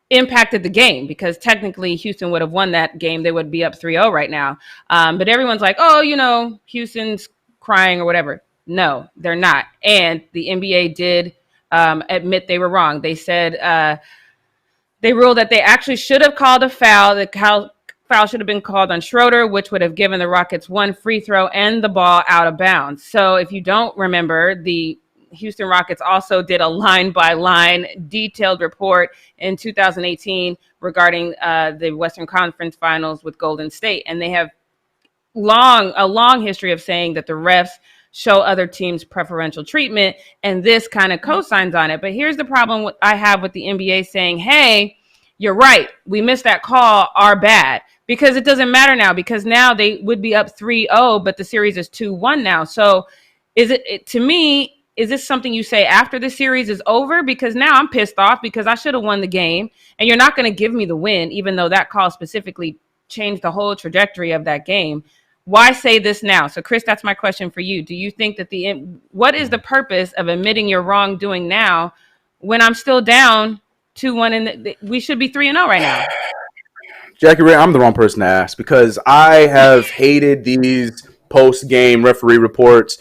impacted the game because technically Houston would have won that game. They would be up 3-0 right now. But everyone's like, oh, Houston's crying or whatever. No, they're not. And the NBA did admit they were wrong. They said they ruled that they actually should have called a foul. The foul should have been called on Schroeder, which would have given the Rockets 1 free throw and the ball out of bounds. So if you don't remember, the Houston Rockets also did a line-by-line detailed report in 2018 regarding the Western Conference Finals with Golden State. And they have a long history of saying that the refs show other teams preferential treatment, and this kind of co-signs on it. But here's the problem I have with the NBA saying, hey, you're right, we missed that call, our bad. Because it doesn't matter now, because now they would be up 3-0, but the series is 2-1 now. So to me, is this something you say after the series is over? Because now I'm pissed off because I should have won the game, and you're not going to give me the win, even though that call specifically changed the whole trajectory of that game. Why say this now? So, Chris, that's my question for you. Do you think that what is the purpose of admitting your wrongdoing now when I'm still down 2-1 and we should be 3-0 right now? Jackie Ray, I'm the wrong person to ask because I have hated these post-game referee reports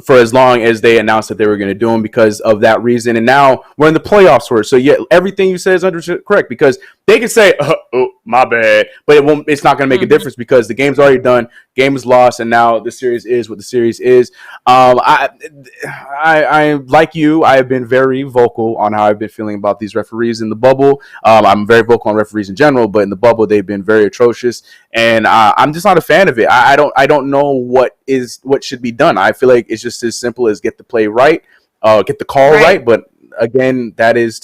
for as long as they announced that they were going to do them because of that reason. And now we're in the playoffs for it. So yeah, everything you say is correct because they can say, "Oh, my bad," but it won't. It's not going to make a difference because the game's already done. Game is lost, and now the series is what the series is. I like you. I have been very vocal on how I've been feeling about these referees in the bubble. I'm very vocal on referees in general, but in the bubble, they've been very atrocious, and I'm just not a fan of it. I don't know what should be done. I feel like it's just as simple as get the play right, get the call right. But again, that is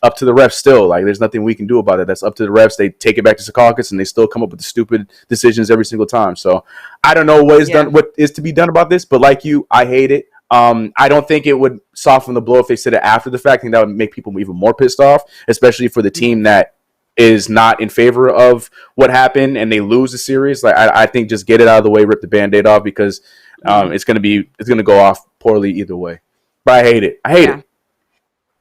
up to the refs still. Like, there's nothing we can do about it. That's up to the refs. They take it back to Secaucus, and they still come up with the stupid decisions every single time. So I don't know what is to be done about this, but like you, I hate it. I don't think it would soften the blow if they said it after the fact. I think that would make people even more pissed off, especially for the team that is not in favor of what happened and they lose the series. Like, I think just get it out of the way, rip the Band-Aid off because it's gonna go off poorly either way. But I hate it. I hate it.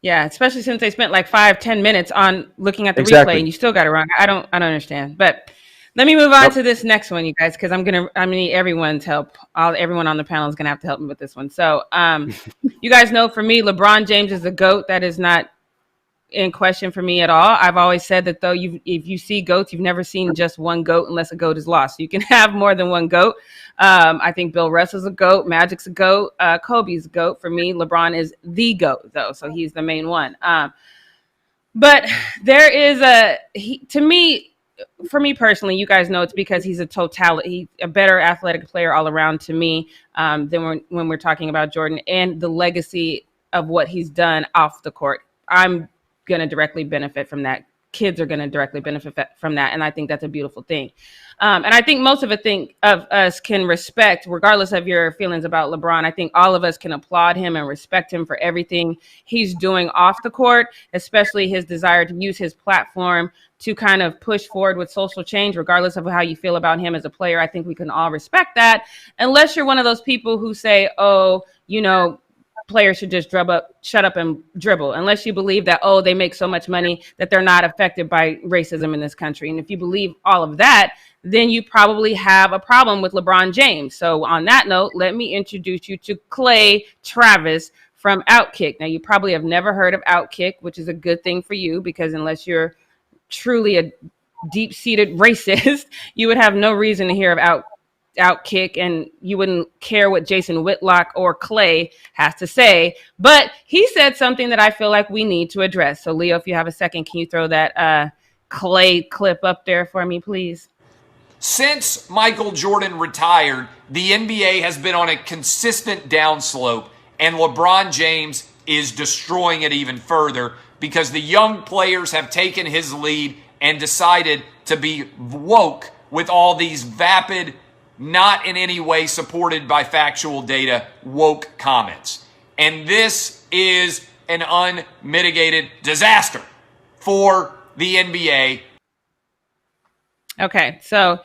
Yeah, especially since they spent like 5-10 minutes on looking at the replay and you still got it wrong. I don't understand. But let me move on to this next one, you guys, because I'm gonna need everyone's help. Everyone on the panel is gonna have to help me with this one. So you guys know, for me, LeBron James is the GOAT. That is not in question for me at all. I've always said that, though, if you see GOATs, you've never seen just one GOAT unless a GOAT is lost. You can have more than one GOAT. I think Bill Russell's a GOAT. Magic's a GOAT. Kobe's a GOAT. For me, LeBron is the GOAT, though, so he's the main one. But there is for me personally, you guys know it's because he's he's a better athletic player all around to me than when we're talking about Jordan and the legacy of what he's done off the court. I'm going to directly benefit from that. Kids are going to directly benefit from that. And I think that's a beautiful thing. And I think most of us can respect, regardless of your feelings about LeBron, I think all of us can applaud him and respect him for everything he's doing off the court, especially his desire to use his platform to kind of push forward with social change, regardless of how you feel about him as a player. I think we can all respect that, unless you're one of those people who say, players should just shut up and dribble, unless you believe that, they make so much money that they're not affected by racism in this country. And if you believe all of that, then you probably have a problem with LeBron James. So on that note, let me introduce you to Clay Travis from Outkick. Now, you probably have never heard of Outkick, which is a good thing for you, because unless you're truly a deep-seated racist, you would have no reason to hear of Outkick, and you wouldn't care what Jason Whitlock or Clay has to say. But he said something that I feel like we need to address. So, Leo, if you have a second, can you throw that Clay clip up there for me, please? Since Michael Jordan retired, the NBA has been on a consistent downslope, and LeBron James is destroying it even further because the young players have taken his lead and decided to be woke with all these vapid, not in any way supported by factual data, woke comments. And this is an unmitigated disaster for the NBA. Okay, so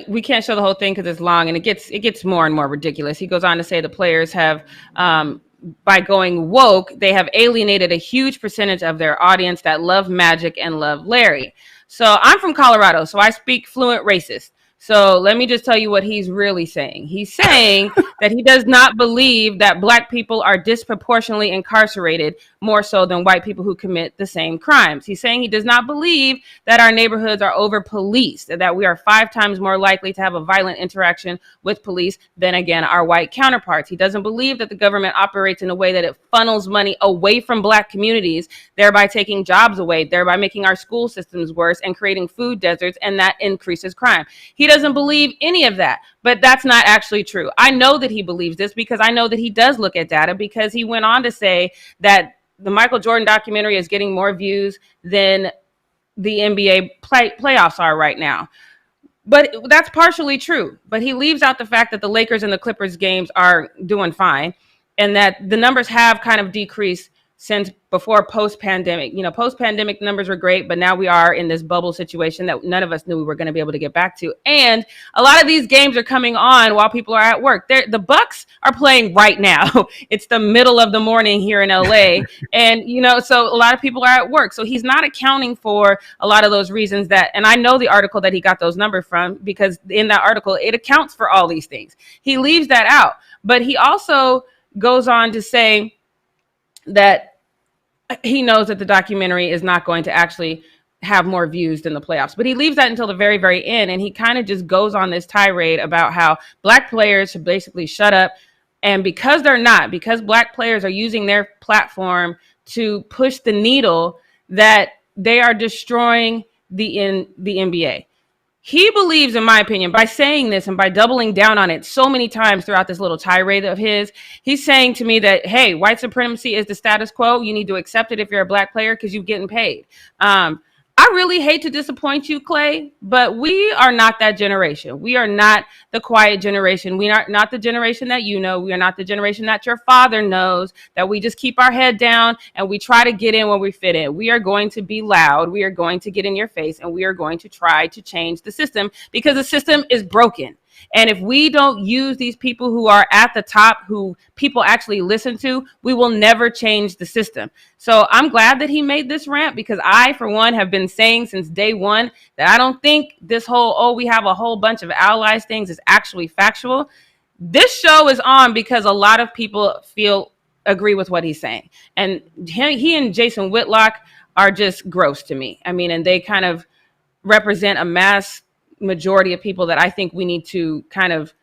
we can't show the whole thing because it's long and it gets more and more ridiculous. He goes on to say the players have, by going woke, they have alienated a huge percentage of their audience that love Magic and love Larry. So I'm from Colorado, so I speak fluent racist. So let me just tell you what he's really saying. He's saying that he does not believe that black people are disproportionately incarcerated more so than white people who commit the same crimes. He's saying he does not believe that our neighborhoods are over-policed, that we are 5 times more likely to have a violent interaction with police than, again, our white counterparts. He doesn't believe that the government operates in a way that it funnels money away from black communities, thereby taking jobs away, thereby making our school systems worse and creating food deserts, and that increases crime. He doesn't believe any of that, but that's not actually true. I know that he believes this because I know that he does look at data, because he went on to say that the Michael Jordan documentary is getting more views than the NBA playoffs are right now. But that's partially true. But he leaves out the fact that the Lakers and the Clippers games are doing fine, and that the numbers have kind of decreased since before post-pandemic. Post-pandemic numbers were great, but now we are in this bubble situation that none of us knew we were going to be able to get back to. And a lot of these games are coming on while people are at work. The Bucks are playing right now. It's the middle of the morning here in LA. And, so a lot of people are at work. So he's not accounting for a lot of those reasons and I know the article that he got those numbers from, because in that article, it accounts for all these things. He leaves that out, but he also goes on to say that he knows that the documentary is not going to actually have more views than the playoffs, but he leaves that until the very, very end. And he kind of just goes on this tirade about how black players should basically shut up. And because black players are using their platform to push the needle, that they are destroying the NBA. He believes, in my opinion, by saying this and by doubling down on it so many times throughout this little tirade of his, he's saying to me that, hey, white supremacy is the status quo. You need to accept it if you're a black player because you're getting paid. I really hate to disappoint you, Clay, but we are not that generation. We are not the quiet generation. We are not the generation that you know. We are not the generation that your father knows, that we just keep our head down and we try to get in when we fit in. We are going to be loud. We are going to get in your face, and we are going to try to change the system because the system is broken. And if we don't use these people who are at the top, who people actually listen to, we will never change the system. So I'm glad that he made this rant, because I, for one, have been saying since day one that I don't think this whole, we have a whole bunch of allies things is actually factual. This show is on because a lot of people agree with what he's saying. And he and Jason Whitlock are just gross to me. I mean, and they kind of represent a mass majority of people that I think we need to kind of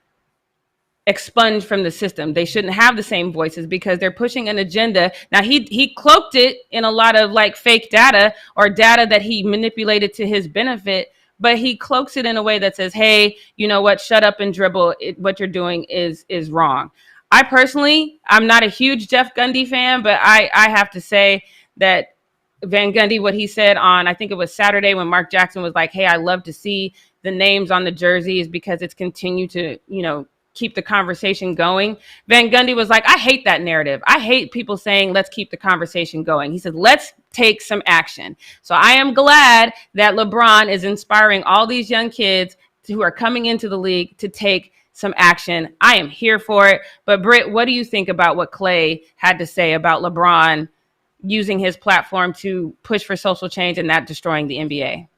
expunge from the system. They shouldn't have the same voices because they're pushing an agenda. Now he cloaked it in a lot of like fake data or data that he manipulated to his benefit, but he cloaks it in a way that says, hey, you know what, shut up and dribble. What you're doing is wrong. I personally, I'm not a huge Jeff Gundy fan, but I have to say that Van Gundy, what he said on, I think it was Saturday when Mark Jackson was like, hey, I love to see the names on the jerseys because it's continued to, keep the conversation going. Van Gundy was like, I hate that narrative. I hate people saying, let's keep the conversation going. He said, let's take some action. So I am glad that LeBron is inspiring all these young kids who are coming into the league to take some action. I am here for it. But Britt, what do you think about what Clay had to say about LeBron using his platform to push for social change and not destroying the NBA?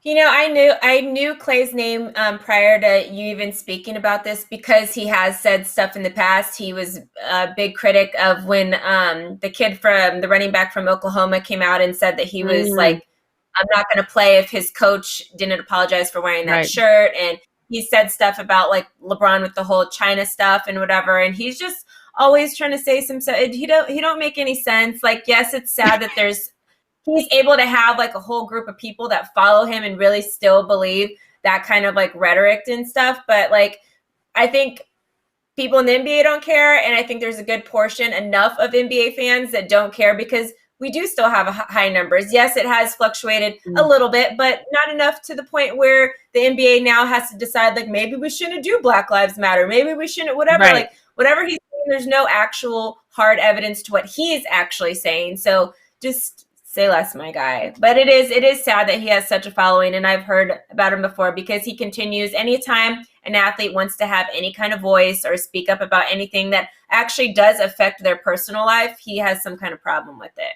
I knew Clay's name prior to you even speaking about this because he has said stuff in the past. He was a big critic of when the running back from Oklahoma came out and said that he was like, I'm not going to play if his coach didn't apologize for wearing that shirt. And he said stuff about like LeBron with the whole China stuff and whatever. And he's just always trying to say some stuff. He don't make any sense. Like, yes, it's sad that he's able to have like a whole group of people that follow him and really still believe that kind of like rhetoric and stuff. But like, I think people in the NBA don't care. And I think there's a good portion, enough of NBA fans that don't care because we do still have high numbers. Yes, it has fluctuated a little bit, but not enough to the point where the NBA now has to decide like, maybe we shouldn't do Black Lives Matter. Maybe we shouldn't, whatever, like whatever he's saying, there's no actual hard evidence to what he's actually saying. So just say less, my guy. But it is sad that he has such a following, and I've heard about him before because he continues anytime an athlete wants to have any kind of voice or speak up about anything that actually does affect their personal life, he has some kind of problem with it.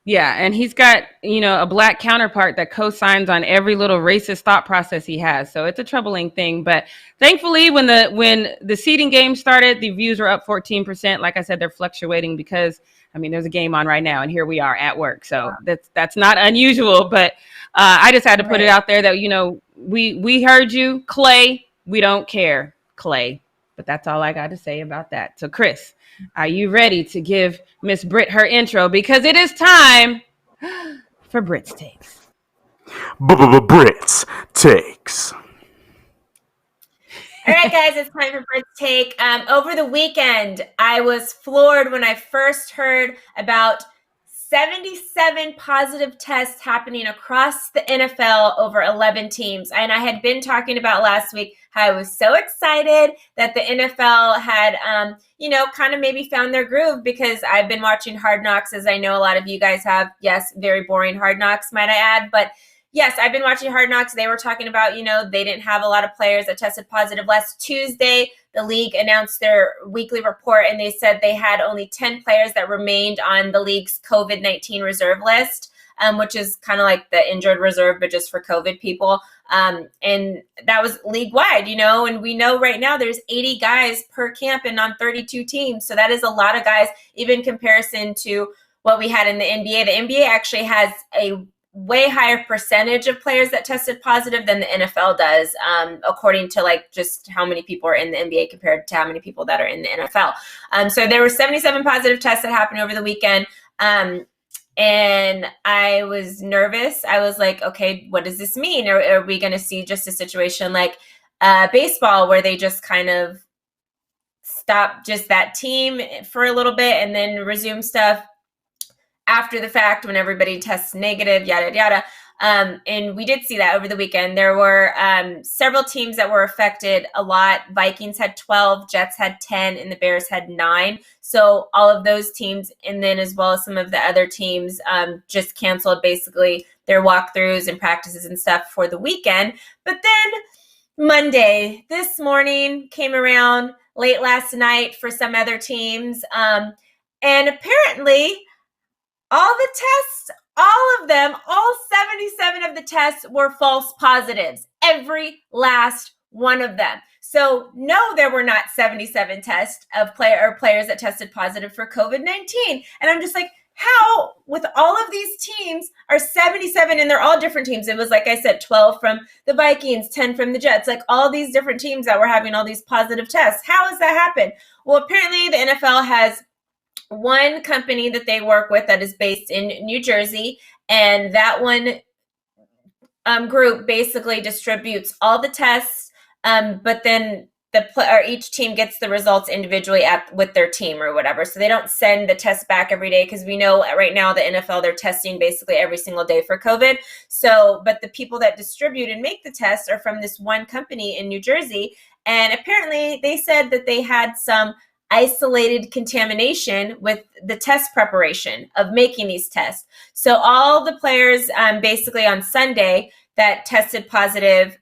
Yeah, and he's got, a black counterpart that co-signs on every little racist thought process he has. So it's a troubling thing. But thankfully, when the seeding game started, the views were up 14%. Like I said, they're fluctuating because there's a game on right now, and here we are at work. So that's not unusual. But I just had to put it out there that, we heard you, Clay. We don't care, Clay. But that's all I got to say about that. So, Chris, are you ready to give Miss Britt her intro? Because it is time for Britt's Takes. Britt's Takes. All right, guys, it's time for Britt's Take. Over the weekend, I was floored when I first heard about 77 positive tests happening across the NFL over 11 teams. And I had been talking about last week how I was so excited that the NFL had, kind of maybe found their groove, because I've been watching Hard Knocks, as I know a lot of you guys have. Yes, very boring Hard Knocks, might I add. But yes, I've been watching Hard Knocks. They were talking about, they didn't have a lot of players that tested positive. Last Tuesday, the league announced their weekly report, and they said they had only 10 players that remained on the league's COVID-19 reserve list, which is kind of like the injured reserve, but just for COVID people. And that was league-wide, and we know right now there's 80 guys per camp and on 32 teams. So that is a lot of guys, even in comparison to what we had in the NBA. The NBA actually has a way higher percentage of players that tested positive than the NFL does, according to just how many people are in the NBA compared to how many people that are in the NFL. So there were 77 positive tests that happened over the weekend. And I was nervous. I was like, okay, what does this mean? Are we going to see just a situation like baseball, where they just kind of stop just that team for a little bit and then resume stuff after the fact when everybody tests negative, yada, yada. And we did see that over the weekend. There were several teams that were affected a lot. Vikings had 12, Jets had 10, and the Bears had 9. So all of those teams, and then as well as some of the other teams, just canceled basically their walkthroughs and practices and stuff for the weekend. But then Monday, this morning, came around late last night for some other teams. And apparently all the tests, all of them, all 77 of the tests were false positives. Every last one of them. So no, there were not 77 tests of players that tested positive for COVID-19. And I'm just like, how, with all of these teams, are 77, and they're all different teams. It was, like I said, 12 from the Vikings, 10 from the Jets, like all these different teams that were having all these positive tests. How has that happened? Well, apparently the NFL has one company that they work with that is based in New Jersey, and that one group basically distributes all the tests, but then each team gets the results individually with their team or whatever. So they don't send the test back every day, because we know right now the NFL, they're testing basically every single day for COVID. So, but the people that distribute and make the tests are from this one company in New Jersey, and apparently they said that they had some isolated contamination with the test preparation of making these tests. So all the players basically on Sunday that tested positive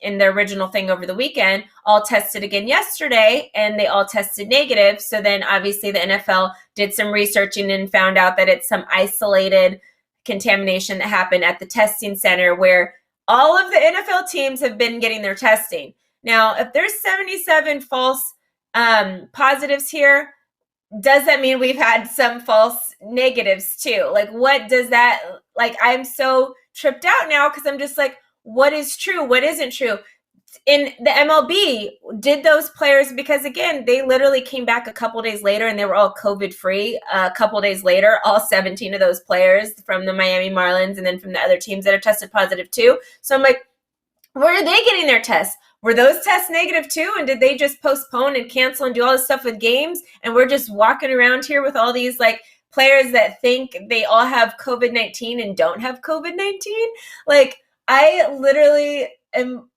in the original thing over the weekend all tested again yesterday, and they all tested negative. So then obviously the NFL did some researching and found out that it's some isolated contamination that happened at the testing center where all of the NFL teams have been getting their testing. Now, if there's 77 false positives here, does that mean we've had some false negatives too? Like, what does that, like, I'm so tripped out now, because I'm just like, what is true? What isn't true? In the MLB, did those players, because again, they literally came back a couple days later and they were all COVID free. A couple days later, all 17 of those players from the Miami Marlins and then from the other teams that have tested positive too. So I'm like, where are they getting their tests? Were those tests negative too? And did they just postpone and cancel and do all this stuff with games? And we're just walking around here with all these like players that think they all have COVID-19 and don't have COVID-19. Like, I literally am,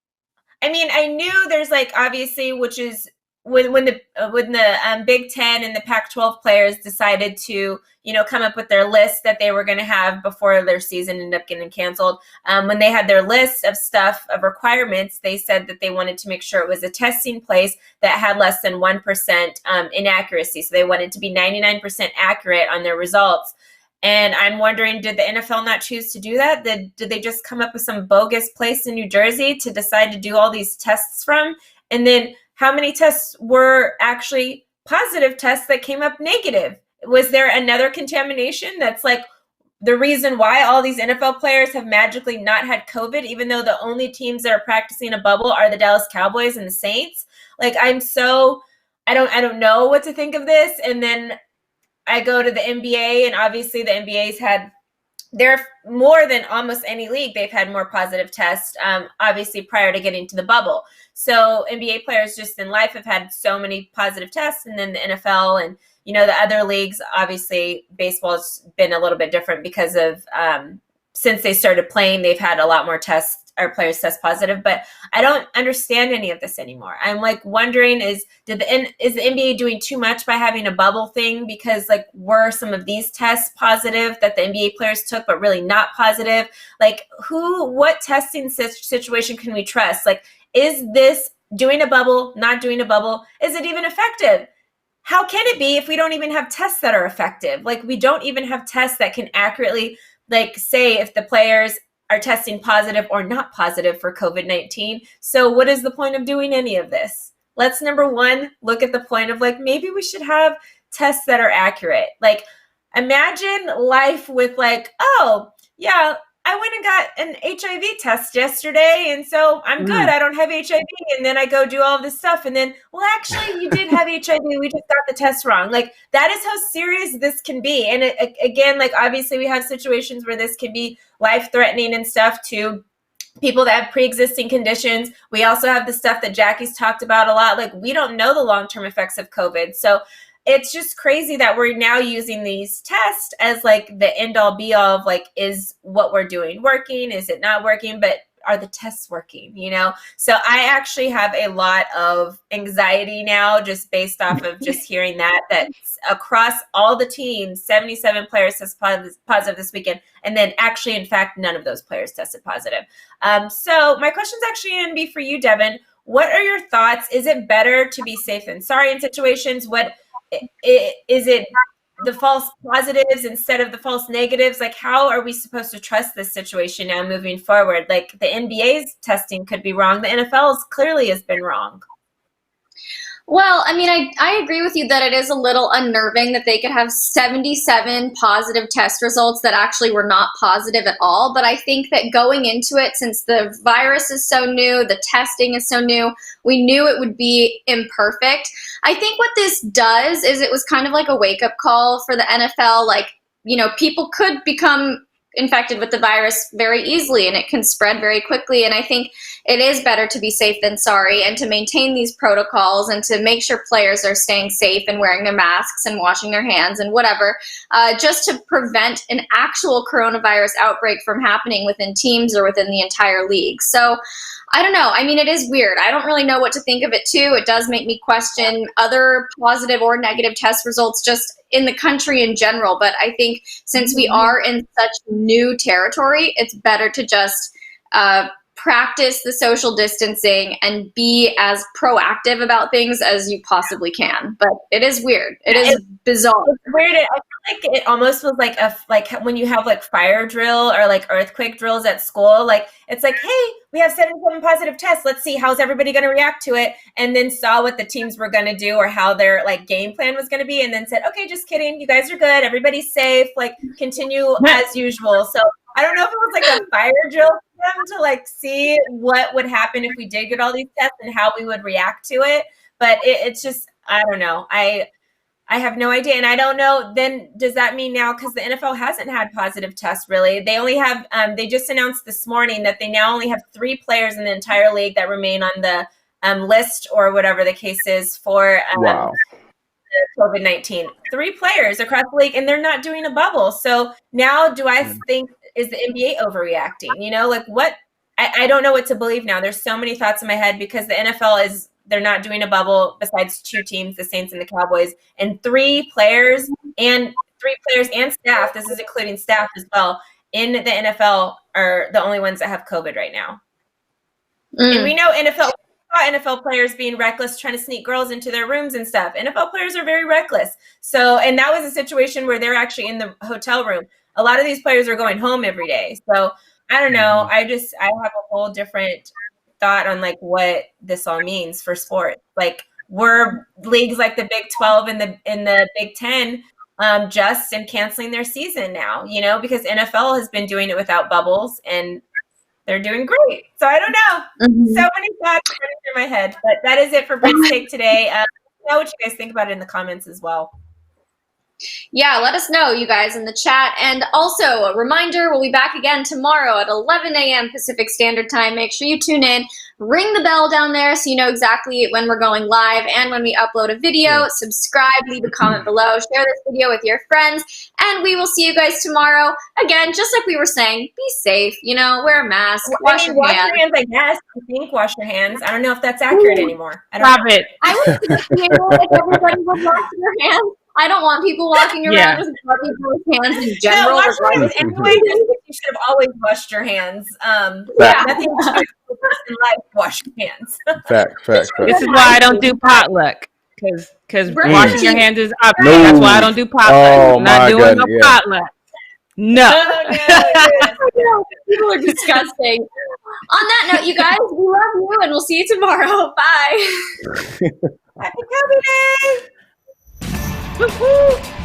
I mean, I knew there's like, obviously, which is when the Big Ten and the Pac-12 players decided to, come up with their list that they were going to have before their season ended up getting canceled. When they had their list of stuff, of requirements, they said that they wanted to make sure it was a testing place that had less than 1% inaccuracy. So they wanted to be 99% accurate on their results. And I'm wondering, did the NFL not choose to do that? Did they just come up with some bogus place in New Jersey to decide to do all these tests from? And then how many tests were actually positive tests that came up negative? Was there another contamination that's like the reason why all these NFL players have magically not had COVID, even though the only teams that are practicing a bubble are the Dallas Cowboys and the Saints? Like, I don't know what to think of this. And then I go to the NBA, and obviously the NBA's had, they're more than almost any league, they've had more positive tests, obviously prior to getting to the bubble. So NBA players just in life have had so many positive tests, and then the NFL and the other leagues, obviously baseball's been a little bit different because of since they started playing, they've had a lot more players test positive, but I don't understand any of this anymore. I'm like wondering, is the NBA doing too much by having a bubble thing? Because like, were some of these tests positive that the NBA players took, but really not positive? Like, what testing situation can we trust? Like, is this doing a bubble, not doing a bubble? Is it even effective? How can it be if we don't even have tests that are effective? Like, we don't even have tests that can accurately like say if the players are testing positive or not positive for COVID-19. So what is the point of doing any of this? Let's, number one, look at the point of like, maybe we should have tests that are accurate. Like, imagine life with like, oh yeah, I went and got an HIV test yesterday, and so I'm good. I don't have HIV. And then I go do all this stuff. And then, well, actually, you did have HIV. We just got the test wrong. Like, that is how serious this can be. And again, like, obviously, we have situations where this can be life-threatening and stuff to people that have pre-existing conditions. We also have the stuff that Jackie's talked about a lot. Like, we don't know the long-term effects of COVID. So it's just crazy that we're now using these tests as like the end all be all of like, is what we're doing working? Is it not working? But are the tests working? So I actually have a lot of anxiety now just based off of just hearing that across all the teams, 77 players tested positive this weekend. And then actually, in fact, none of those players tested positive. So my question is actually going to be for you, Devin. What are your thoughts? Is it better to be safe than sorry in situations? Is it the false positives instead of the false negatives? Like, how are we supposed to trust this situation now moving forward? Like, the NBA's testing could be wrong. The NFL's clearly has been wrong. Well, I mean, I agree with you that it is a little unnerving that they could have 77 positive test results that actually were not positive at all. But I think that going into it, since the virus is so new, the testing is so new, we knew it would be imperfect. I think what this does is it was kind of like a wake-up call for the NFL. Like, people could become infected with the virus very easily and it can spread very quickly. And I think it is better to be safe than sorry and to maintain these protocols and to make sure players are staying safe and wearing their masks and washing their hands and whatever, just to prevent an actual coronavirus outbreak from happening within teams or within the entire league. So I don't know. I mean, it is weird. I don't really know what to think of it too. It does make me question other positive or negative test results just in the country in general. But I think since we are in such new territory, it's better to just practice the social distancing and be as proactive about things as you possibly can. But it is weird. It is bizarre. It's weird. I feel like it almost was like when you have like fire drill or like earthquake drills at school. Like, it's like, hey, we have 77 positive tests. Let's see, how's everybody going to react to it? And then saw what the teams were going to do or how their like game plan was going to be. And then said, okay, just kidding. You guys are good. Everybody's safe. Like, continue as usual. So I don't know if it was like a fire drill for them to like see what would happen if we did get all these tests and how we would react to it. But it's just, I don't know. I have no idea. And I don't know, then does that mean now, because the NFL hasn't had positive tests really, they only have, they just announced this morning that they now only have 3 players in the entire league that remain on the list or whatever the case is for COVID-19. 3 players across the league, and they're not doing a bubble. So now do I think, is the NBA overreacting? Like what? I don't know what to believe now. There's so many thoughts in my head because the NFL they're not doing a bubble besides 2 teams, the Saints and the Cowboys, and 3 players and staff. This is including staff as well in the NFL are the only ones that have COVID right now. And we know NFL players being reckless, trying to sneak girls into their rooms and stuff. NFL players are very reckless. So, and that was a situation where they're actually in the hotel room. A lot of these players are going home every day. So I don't know. I have a whole different thought on like what this all means for sports. Like, were leagues like the Big 12 and the Big 10 just and canceling their season now, because NFL has been doing it without bubbles and they're doing great. So I don't know. So many thoughts running through my head, but that is it for Brit's Take today. Know what you guys think about it in the comments as well. Yeah, let us know, you guys, in the chat. And also, a reminder, we'll be back again tomorrow at 11 a.m. Pacific Standard Time. Make sure you tune in. Ring the bell down there so you know exactly when we're going live and when we upload a video. Subscribe, leave a comment below, share this video with your friends, and we will see you guys tomorrow. Again, just like we were saying, be safe, wear a mask, wash your hands. I guess. I think wash your hands. I don't know if that's accurate anymore. Stop it. I would think everybody would wash their hands. I don't want people walking around with grubby hands in general. No, wash your hands anyway. You should have always washed your hands. Nothing to do with in life. Wash your hands. Fact. This is why I don't do potluck. Because washing your hands is optional. That's why I don't do potluck. Oh, I'm not doing no potluck. No. People are disgusting. On that note, you guys, we love you, and we'll see you tomorrow. Bye. Happy Kobe Day. Woo-hoo.